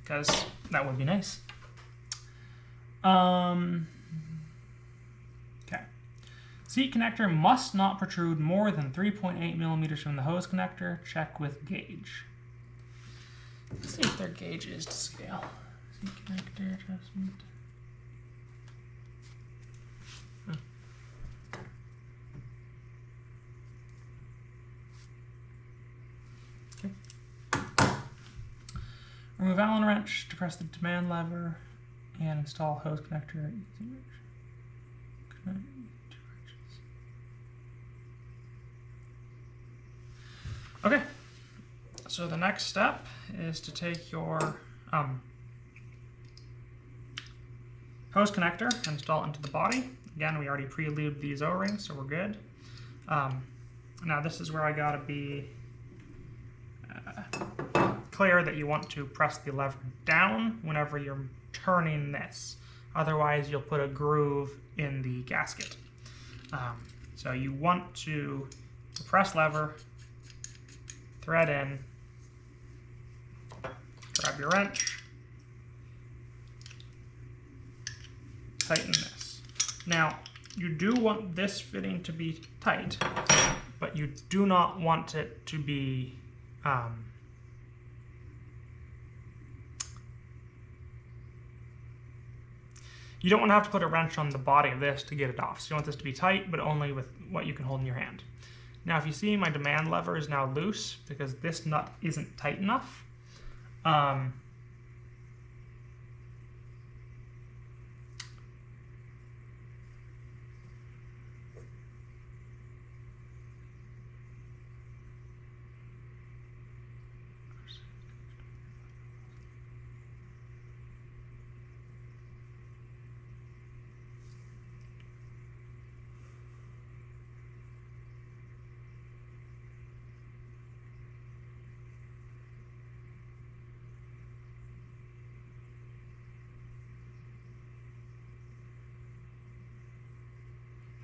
because that would be nice. Okay. Seat connector must not protrude more than 3.8 millimeters from the hose connector. Check with gauge. Let's see if their gauge is to scale. Seat connector adjustment. Okay. Remove Allen wrench to press the demand lever and install hose connector using wrench. Connect 2 wrenches. Okay. So the next step is to take your hose connector and install it into the body. Again, we already pre-lubed these O-rings, so we're good. Now this is where I gotta be clear that you want to press the lever down whenever you're turning this. Otherwise, you'll put a groove in the gasket. So you want to press lever, thread in, grab your wrench, tighten this. Now, you do want this fitting to be tight, but you do not want it to be you don't want to have to put a wrench on the body of this to get it off. So you want this to be tight, but only with what you can hold in your hand. Now, if you see, my demand lever is now loose because this nut isn't tight enough.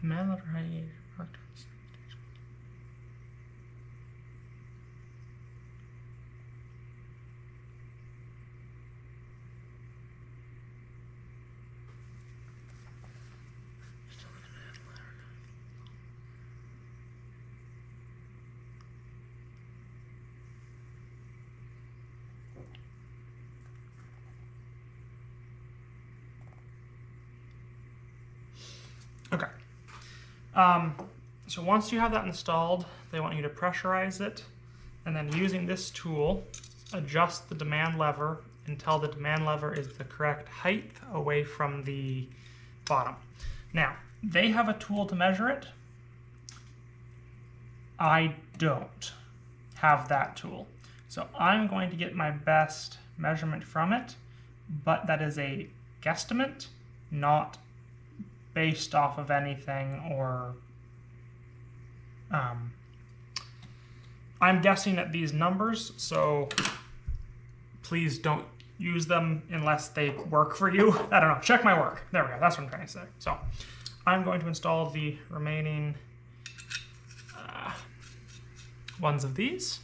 Demand lever height marked on the stage. Okay. So once you have that installed, they want you to pressurize it, and then using this tool, adjust the demand lever until the demand lever is the correct height away from the bottom. Now, they have a tool to measure it. I don't have that tool. So I'm going to get my best measurement from it, but that is a guesstimate, not based off of anything, or I'm guessing at these numbers, so please don't use them unless they work for you. I don't know, check my work. There we go, that's what I'm trying to say. So I'm going to install the remaining ones of these.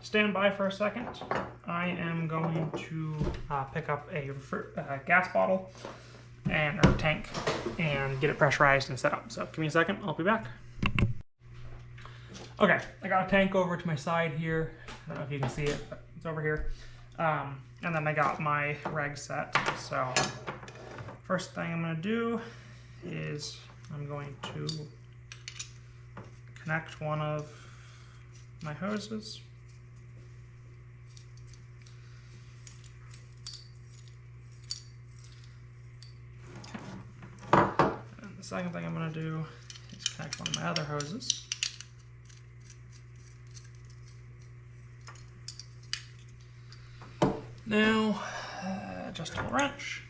Stand by for a second. I am going to pick up a gas bottle or tank and get it pressurized and set up. So give me a second, I'll be back. Okay, I got a tank over to my side here. I don't know if you can see it, but it's over here. And then I got my reg set. So first thing I'm going to do is I'm going to connect one of my hoses. The second thing I'm going to do is connect one of my other hoses. Now, adjustable wrench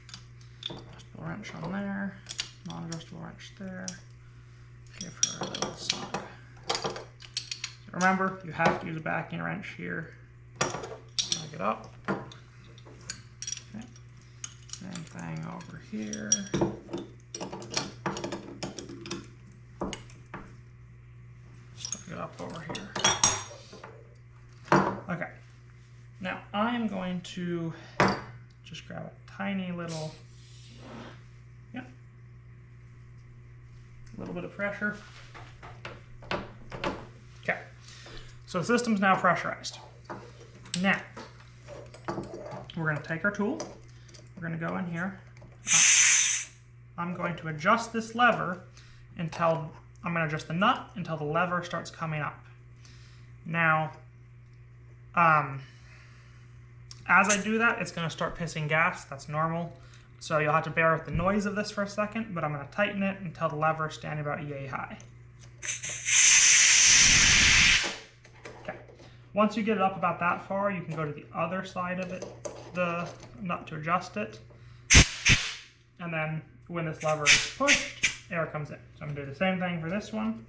on there, non-adjustable wrench there. Give her a little snug. So remember, you have to use a backing wrench here. Snug it up. Okay. Same thing over here. Up over here. Okay, now I'm going to just grab a tiny little, a little bit of pressure. Okay, so the system's now pressurized. Now, we're going to take our tool, we're going to go in here. I'm going to adjust this lever until I'm going to adjust the nut until the lever starts coming up. Now, as I do that, it's going to start pissing gas. That's normal. So you'll have to bear with the noise of this for a second, but I'm going to tighten it until the lever is standing about yay high. Okay. Once you get it up about that far, you can go to the other side of it, the nut, to adjust it. And then when this lever is pushed, air comes in. So I'm going to do the same thing for this one.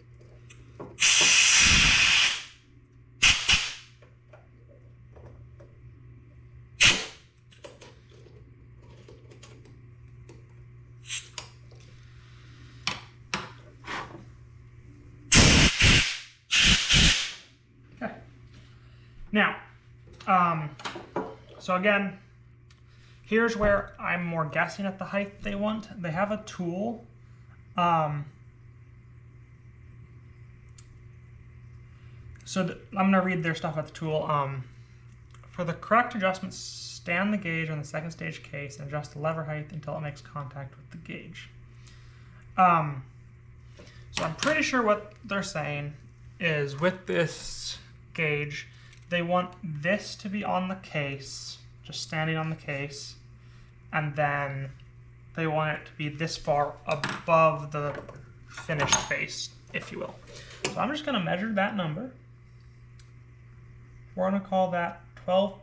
Okay. Now, so again, here's where I'm more guessing at the height they want. They have a tool. I'm going to read their stuff at the tool. For the correct adjustment, stand the gauge on the second stage case and adjust the lever height until it makes contact with the gauge. So I'm pretty sure what they're saying is with this gauge, they want this to be on the case, just standing on the case, and then they want it to be this far above the finished face, if you will. So I'm just going to measure that number. We're going to call that 12.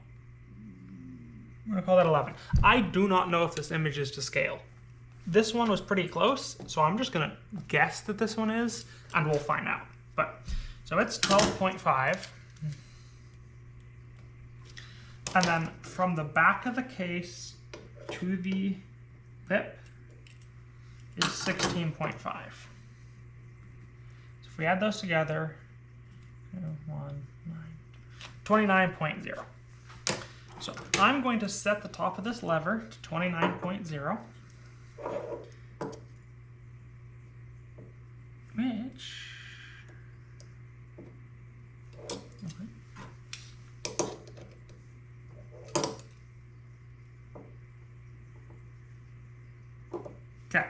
We're going to call that 11. I do not know if this image is to scale. This one was pretty close, so I'm just going to guess that this one is, and we'll find out. So it's 12.5. And then from the back of the case to the pip is 16.5. So if we add those together, 29.0. So I'm going to set the top of this lever to 29.0, which okay.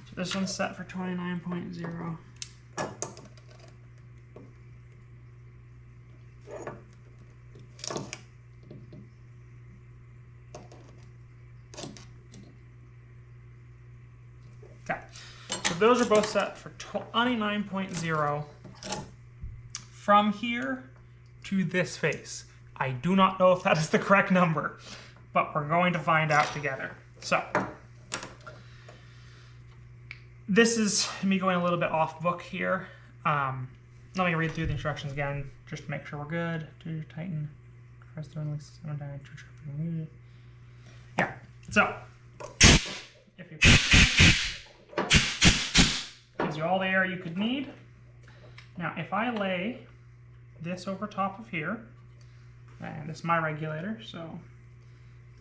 So this one's set for 29.0. Okay, so those are both set for 29.0 from here to this face. I do not know if that is the correct number, but we're going to find out together. So this is me going a little bit off book here. Let me read through the instructions again, just to make sure we're good. To tighten, press the release, down, yeah, so if you gives you all the air you could need. Now, if I lay this over top of here, and this is my regulator, so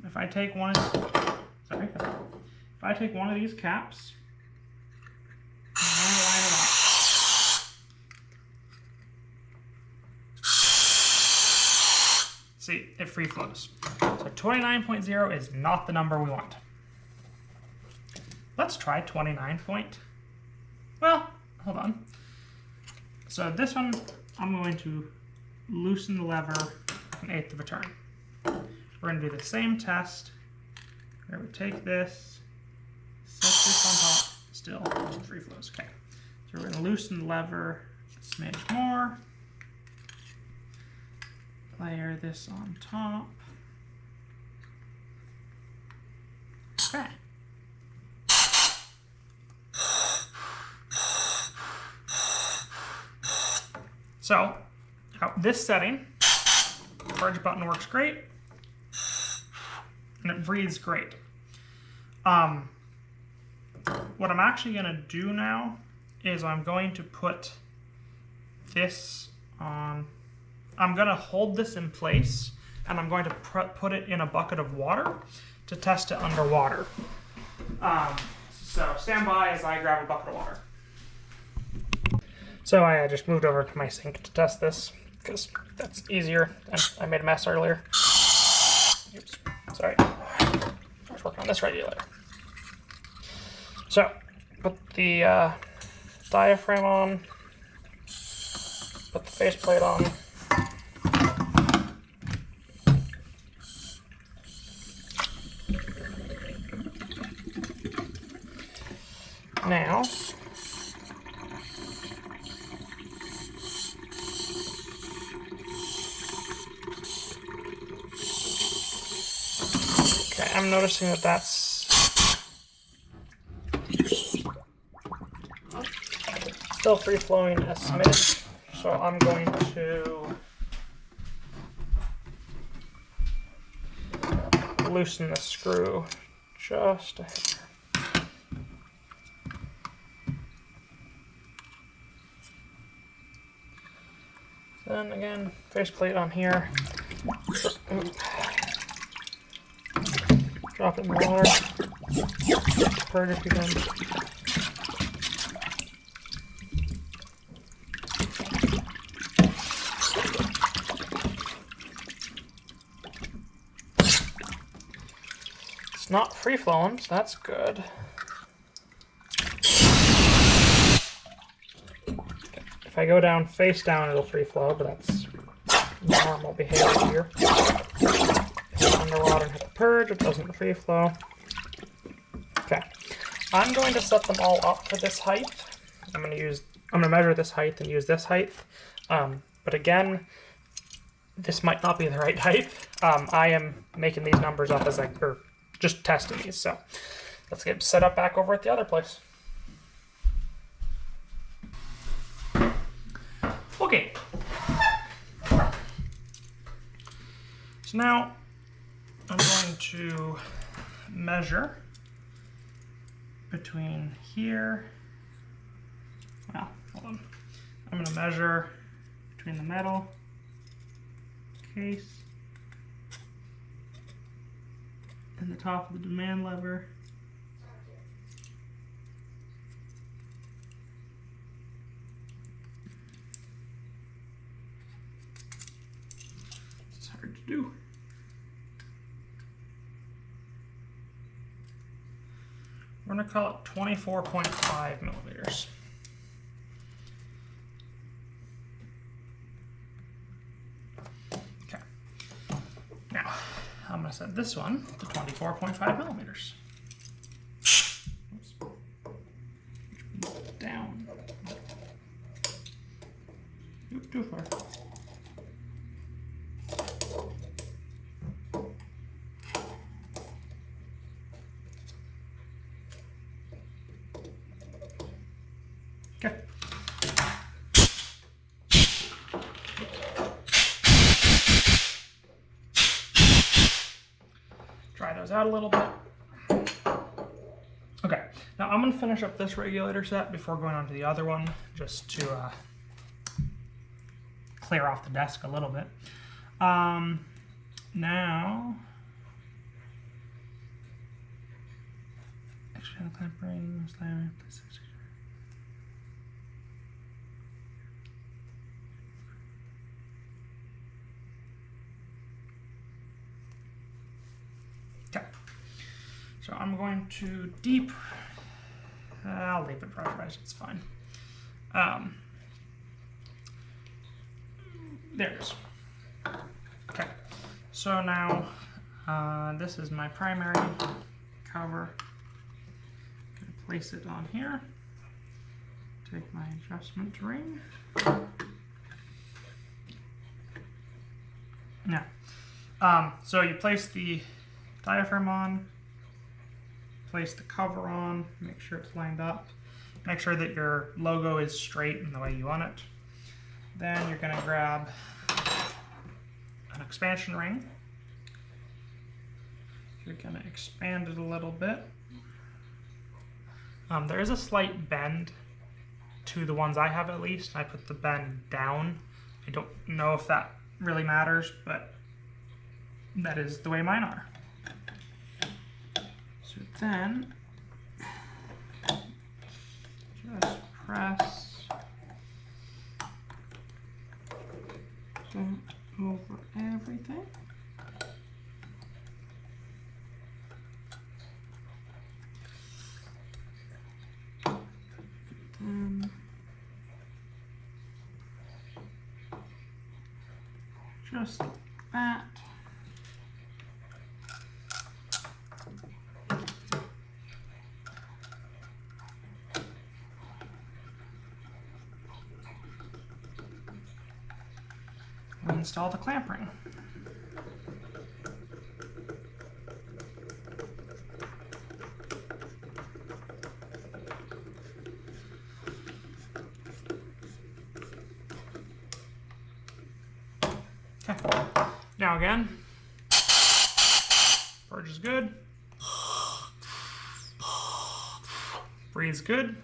if I take one, if I take one of these caps, and line it up, see, it free flows. So 29.0 is not the number we want. Let's try 29 point. Well, hold on. So this one, I'm going to loosen the lever 1/8 of a turn. We're going to do the same test. Where we take this, set this on top, still free flows. Okay. So we're going to loosen the lever a smidge more. Layer this on top. Okay. So, at this setting, the purge button works great, and it breathes great. What I'm actually going to do now is I'm going to put this on, I'm going to hold this in place, and I'm going to put it in a bucket of water to test it underwater. So stand by as I grab a bucket of water. So I just moved over to my sink to test this, because that's easier, and I made a mess earlier. Oops, sorry. I was working on this regulator. So, put the diaphragm on, put the faceplate on. Now, okay, I'm noticing that that's still free flowing a smidge, so I'm going to loosen the screw just a hair. Then again, faceplate on here. Drop it in the water. Purge if you can. It's not free flowing, so that's good. If I go down face down, it'll free flow, but that's normal behavior here. If it's underwater and hit the purge, it doesn't free flow. Okay, I'm going to set them all up for this height. I'm going to measure this height and use this height. But again, this might not be the right height. I am making these numbers up as or just testing these. So let's get set up back over at the other place. Okay, so now I'm going to measure between here. Well, hold on. I'm going to measure between the metal case and the top of the demand lever. It's hard to do. We're going to call it 24.5 millimeters. Okay. Now, I'm going to set this one to 24.5 millimeters. Oops. Which means down. Oop, too far. Okay. Try those out a little bit. Okay, now I'm going to finish up this regulator set before going on to the other one, just to clear off the desk a little bit. Now, expand the clamp ring, slam it. Okay, so I'm going to I'll leave it pressurized, it's fine. There it is. Okay, so now this is my primary cover. I'm going to place it on here. Take my adjustment ring. Now, so you place the diaphragm on, place the cover on, make sure it's lined up, make sure that your logo is straight in the way you want it. Then you're going to grab an expansion ring. You're going to expand it a little bit. There is a slight bend to the ones I have, at least. I put the bend down. I don't know if that really matters, but that is the way mine are. So then, just press that over everything. Then just like that. We install the clamp ring. Okay. Now again, purge is good. Breathes good.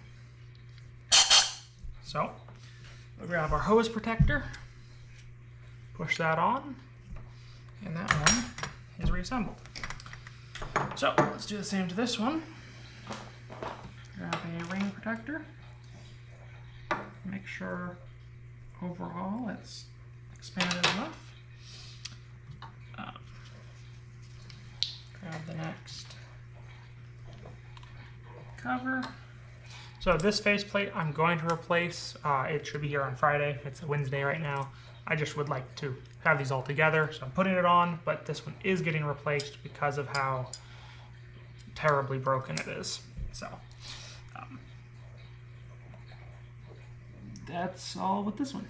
So we'll grab our hose protector, push that on, and that one is reassembled. So let's do the same to this one. Grab a ring protector. Make sure overall it's expanded enough. Grab the next cover. So this faceplate I'm going to replace. It should be here on Friday. It's a Wednesday right now. I just would like to have these all together, so I'm putting it on, but this one is getting replaced because of how terribly broken it is. So that's all with this one.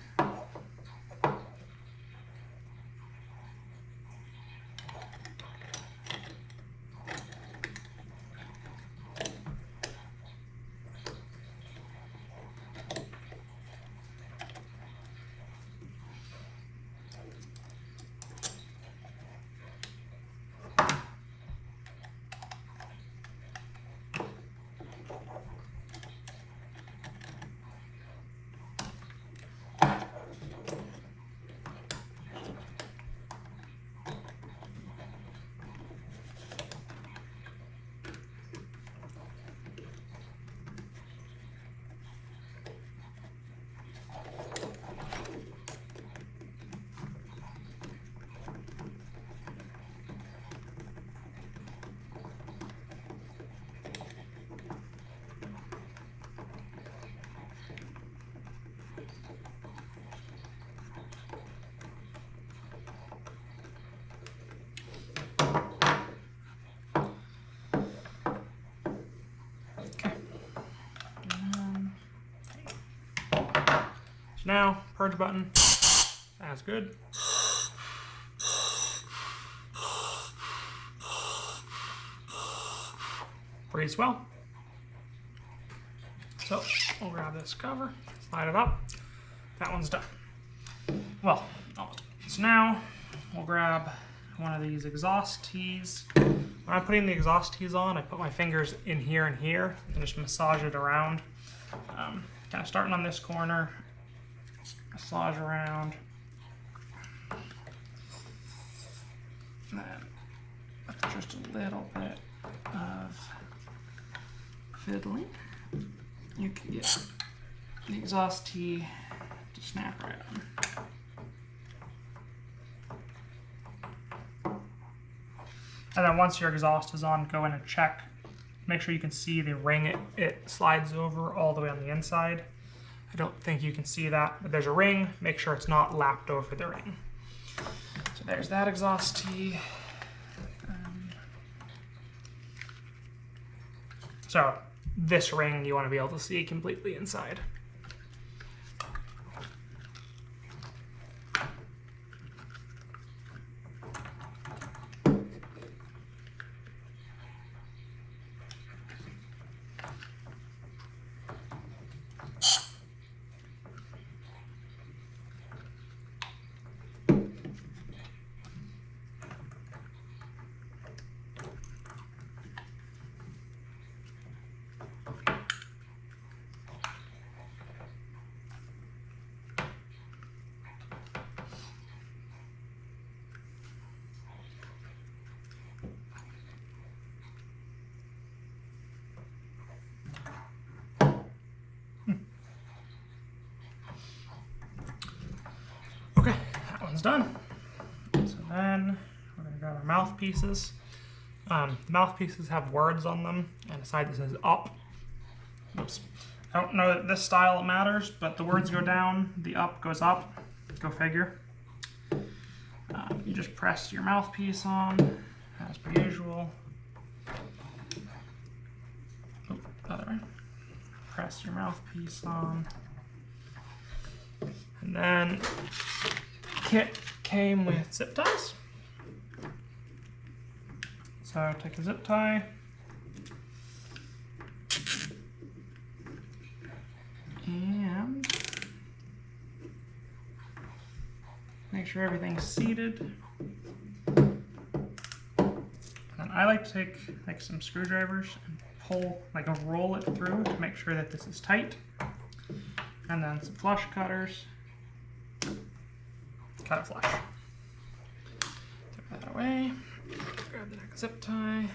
now, purge button, that's good. Breathes well. So we'll grab this cover, slide it up. That one's done. Well, almost. So now we'll grab one of these exhaust tees. When I'm putting the exhaust tees on, I put my fingers in here and here and just massage it around. Kind of starting on this corner, massage around. And then with just a little bit of fiddling, you can get the exhaust tee to snap right on. And then once your exhaust is on, go in and check. Make sure you can see the ring it slides over all the way on the inside. I don't think you can see that, but there's a ring. Make sure it's not lapped over the ring. So there's that exhaust tee. So this ring you want to be able to see completely inside. Okay, that one's done. So then we're going to grab our mouthpieces. The mouthpieces have words on them and a side that says up. Oops. I don't know that this style matters, but the words go down, the up goes up. Go figure. You just press your mouthpiece on as per usual. Oh, other way. Press your mouthpiece on. And then kit came with zip ties. So take a zip tie. And make sure everything's seated. And then I like to take like some screwdrivers and pull, like roll it through to make sure that this is tight. And then some flush cutters. Cut it flush. Throw that away. Grab the next zip tie.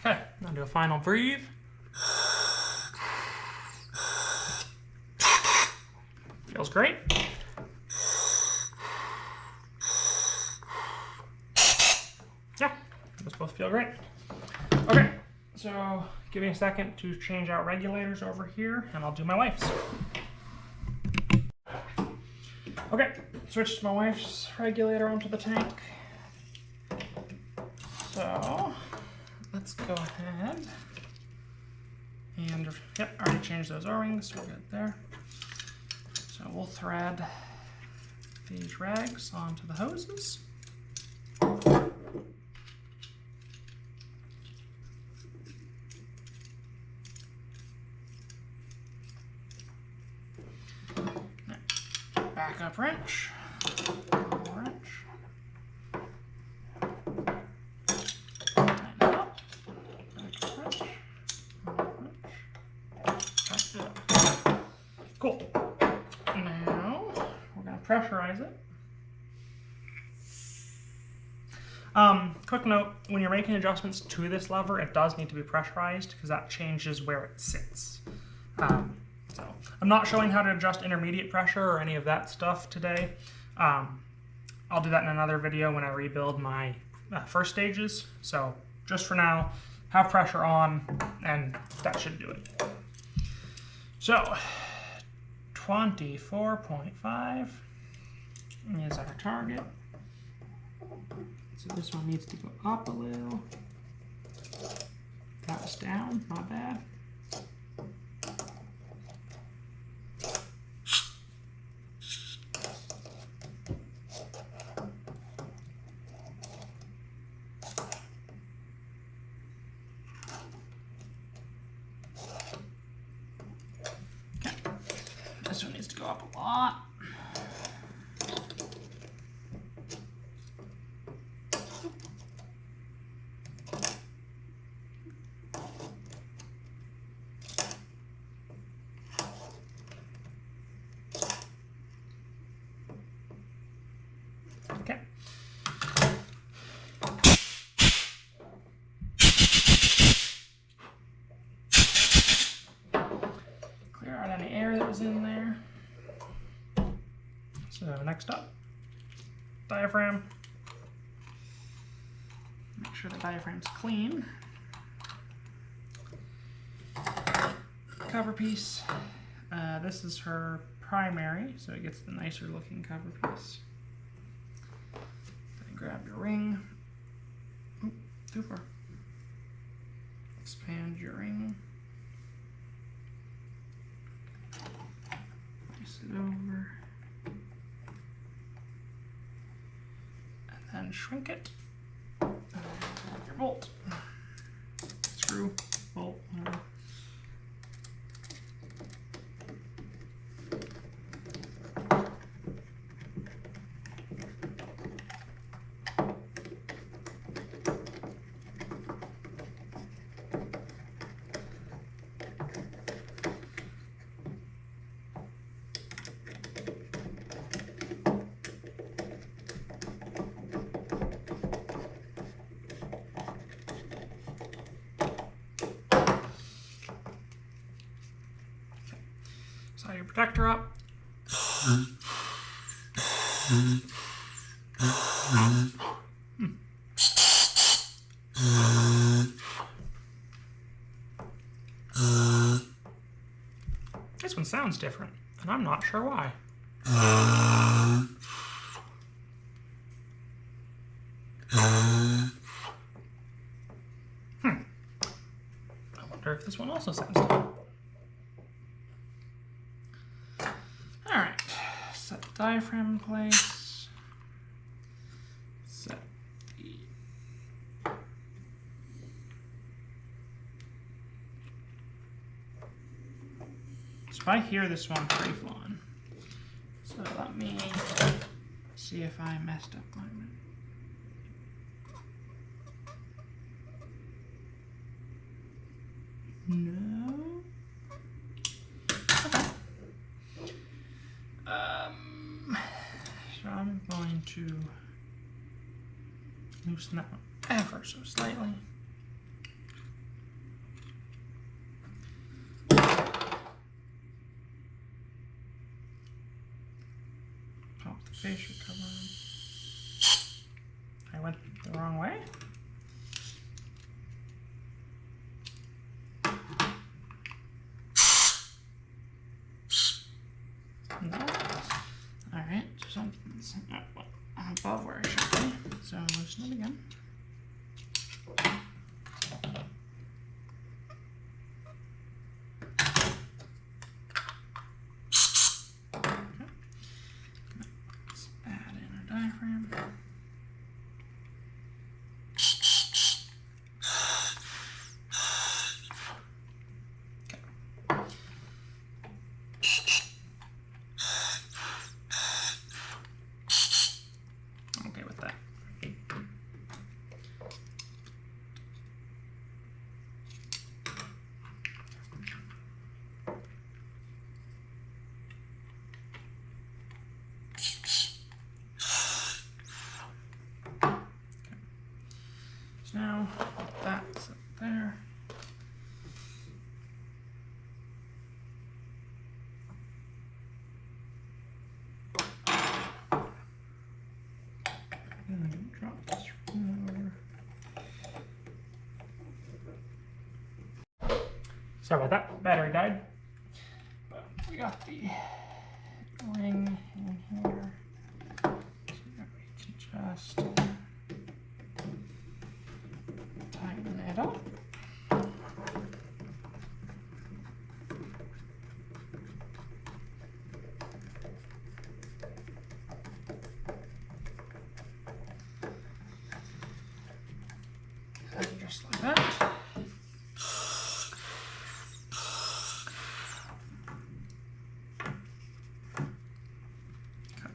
Okay, now do a final breathe. Feels great. Yeah, those both feel great. Okay, so give me a second to change out regulators over here and I'll do my wife's. Okay, switched my wife's regulator onto the tank. So let's go ahead and, yep, I already changed those O-rings, so we're good there. So we'll thread these rags onto the hoses. Backup wrench. Cool. Now we're going to pressurize it. Quick note, when you're making adjustments to this lever, it does need to be pressurized because that changes where it sits. So I'm not showing how to adjust intermediate pressure or any of that stuff today. I'll do that in another video when I rebuild my first stages. So just for now, have pressure on, and that should do it. So 24.5 is our target. So this one needs to go up a little. That was down, not bad. Okay, this one needs to go up a lot. Okay. Clear out any air that was in there. So next up, diaphragm. Make sure the diaphragm's clean. Cover piece. This is her primary, so it gets the nicer looking cover piece. Then grab your ring. Oop, too far. Expand your ring. Place it over. And then shrink it. And grab your bolt. Screw, bolt, whatever. Tie your protector up. This one sounds different, and I'm not sure why. I wonder if this one also sounds different. Alright, set the diaphragm in place. Set the so I hear this one free flowing. So let me see if I messed up my no. Okay. So I'm going to loosen that one ever so slightly. Pop the fascia cover on. I went the wrong way. No. Alright, so something's above where I should be. So loosen it again. Okay. Let's add in our diaphragm. Now that's up there. And I'm going to drop this over. Sorry about that, battery died. But we got the ring in here. So we can just tighten it up. Just like that. Okay.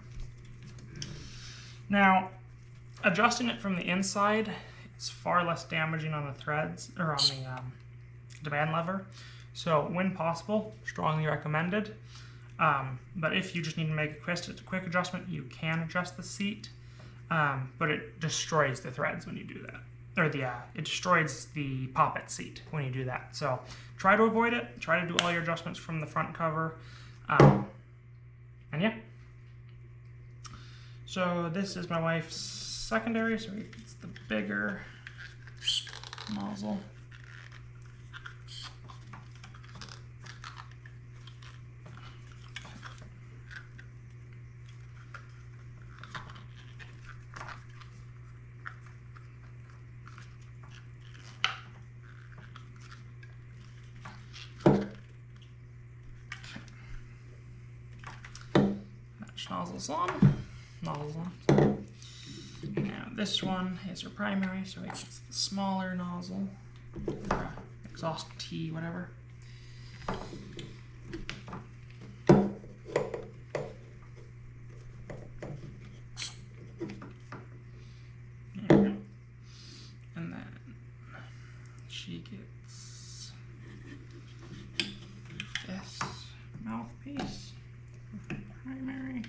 Now, adjusting it from the inside is far less damaging on the threads, or on the demand lever. So when possible, strongly recommended. But if you just need to make a quick adjustment, you can adjust the seat, but it destroys the threads when you do that. Or it destroys the poppet seat when you do that. So try to avoid it. Try to do all your adjustments from the front cover. And yeah. So this is my wife's secondary, so it's the bigger nozzle. Nozzles on. Now this one is her primary, so it's the smaller nozzle, or exhaust T, whatever. There we go. And then she gets this mouthpiece for her primary.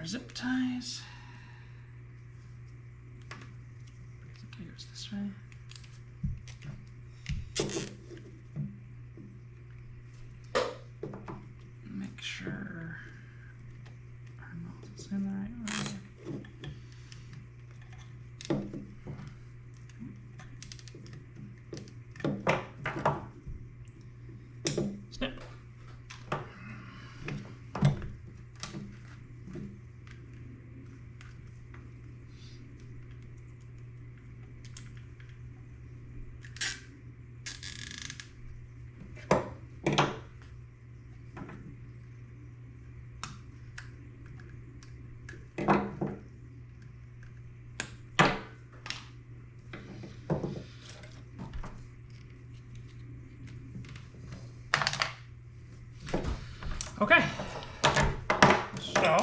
Zip ties. Okay, goes this way. Make sure our nozzle's in the right way. Snip. Okay, so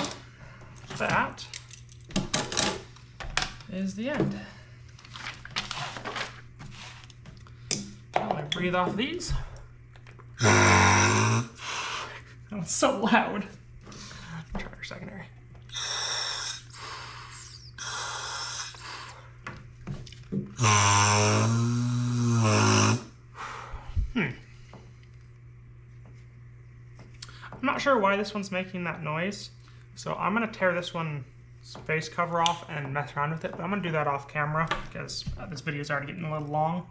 that is the end. I'll breathe off these. That was so loud. Try our secondary. I'm not sure why this one's making that noise, so I'm going to tear this one's face cover off and mess around with it, but I'm going to do that off camera because this video is already getting a little long.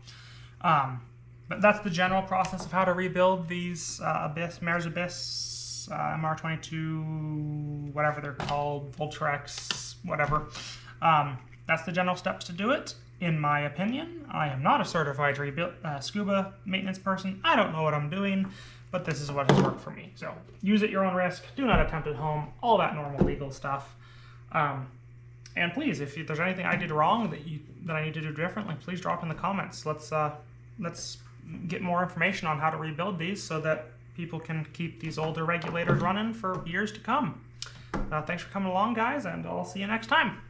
But that's the general process of how to rebuild these Mare's Abyss, MR22, whatever they're called, voltrex, whatever. That's the general steps to do it. In my opinion, I am not a certified scuba maintenance person. I don't know what I'm doing, but this is what has worked for me. So use at your own risk. Do not attempt at home. All that normal legal stuff. And please, if there's anything I did wrong that I need to do differently, please drop in the comments. Let's get more information on how to rebuild these so that people can keep these older regulators running for years to come. Thanks for coming along, guys, and I'll see you next time.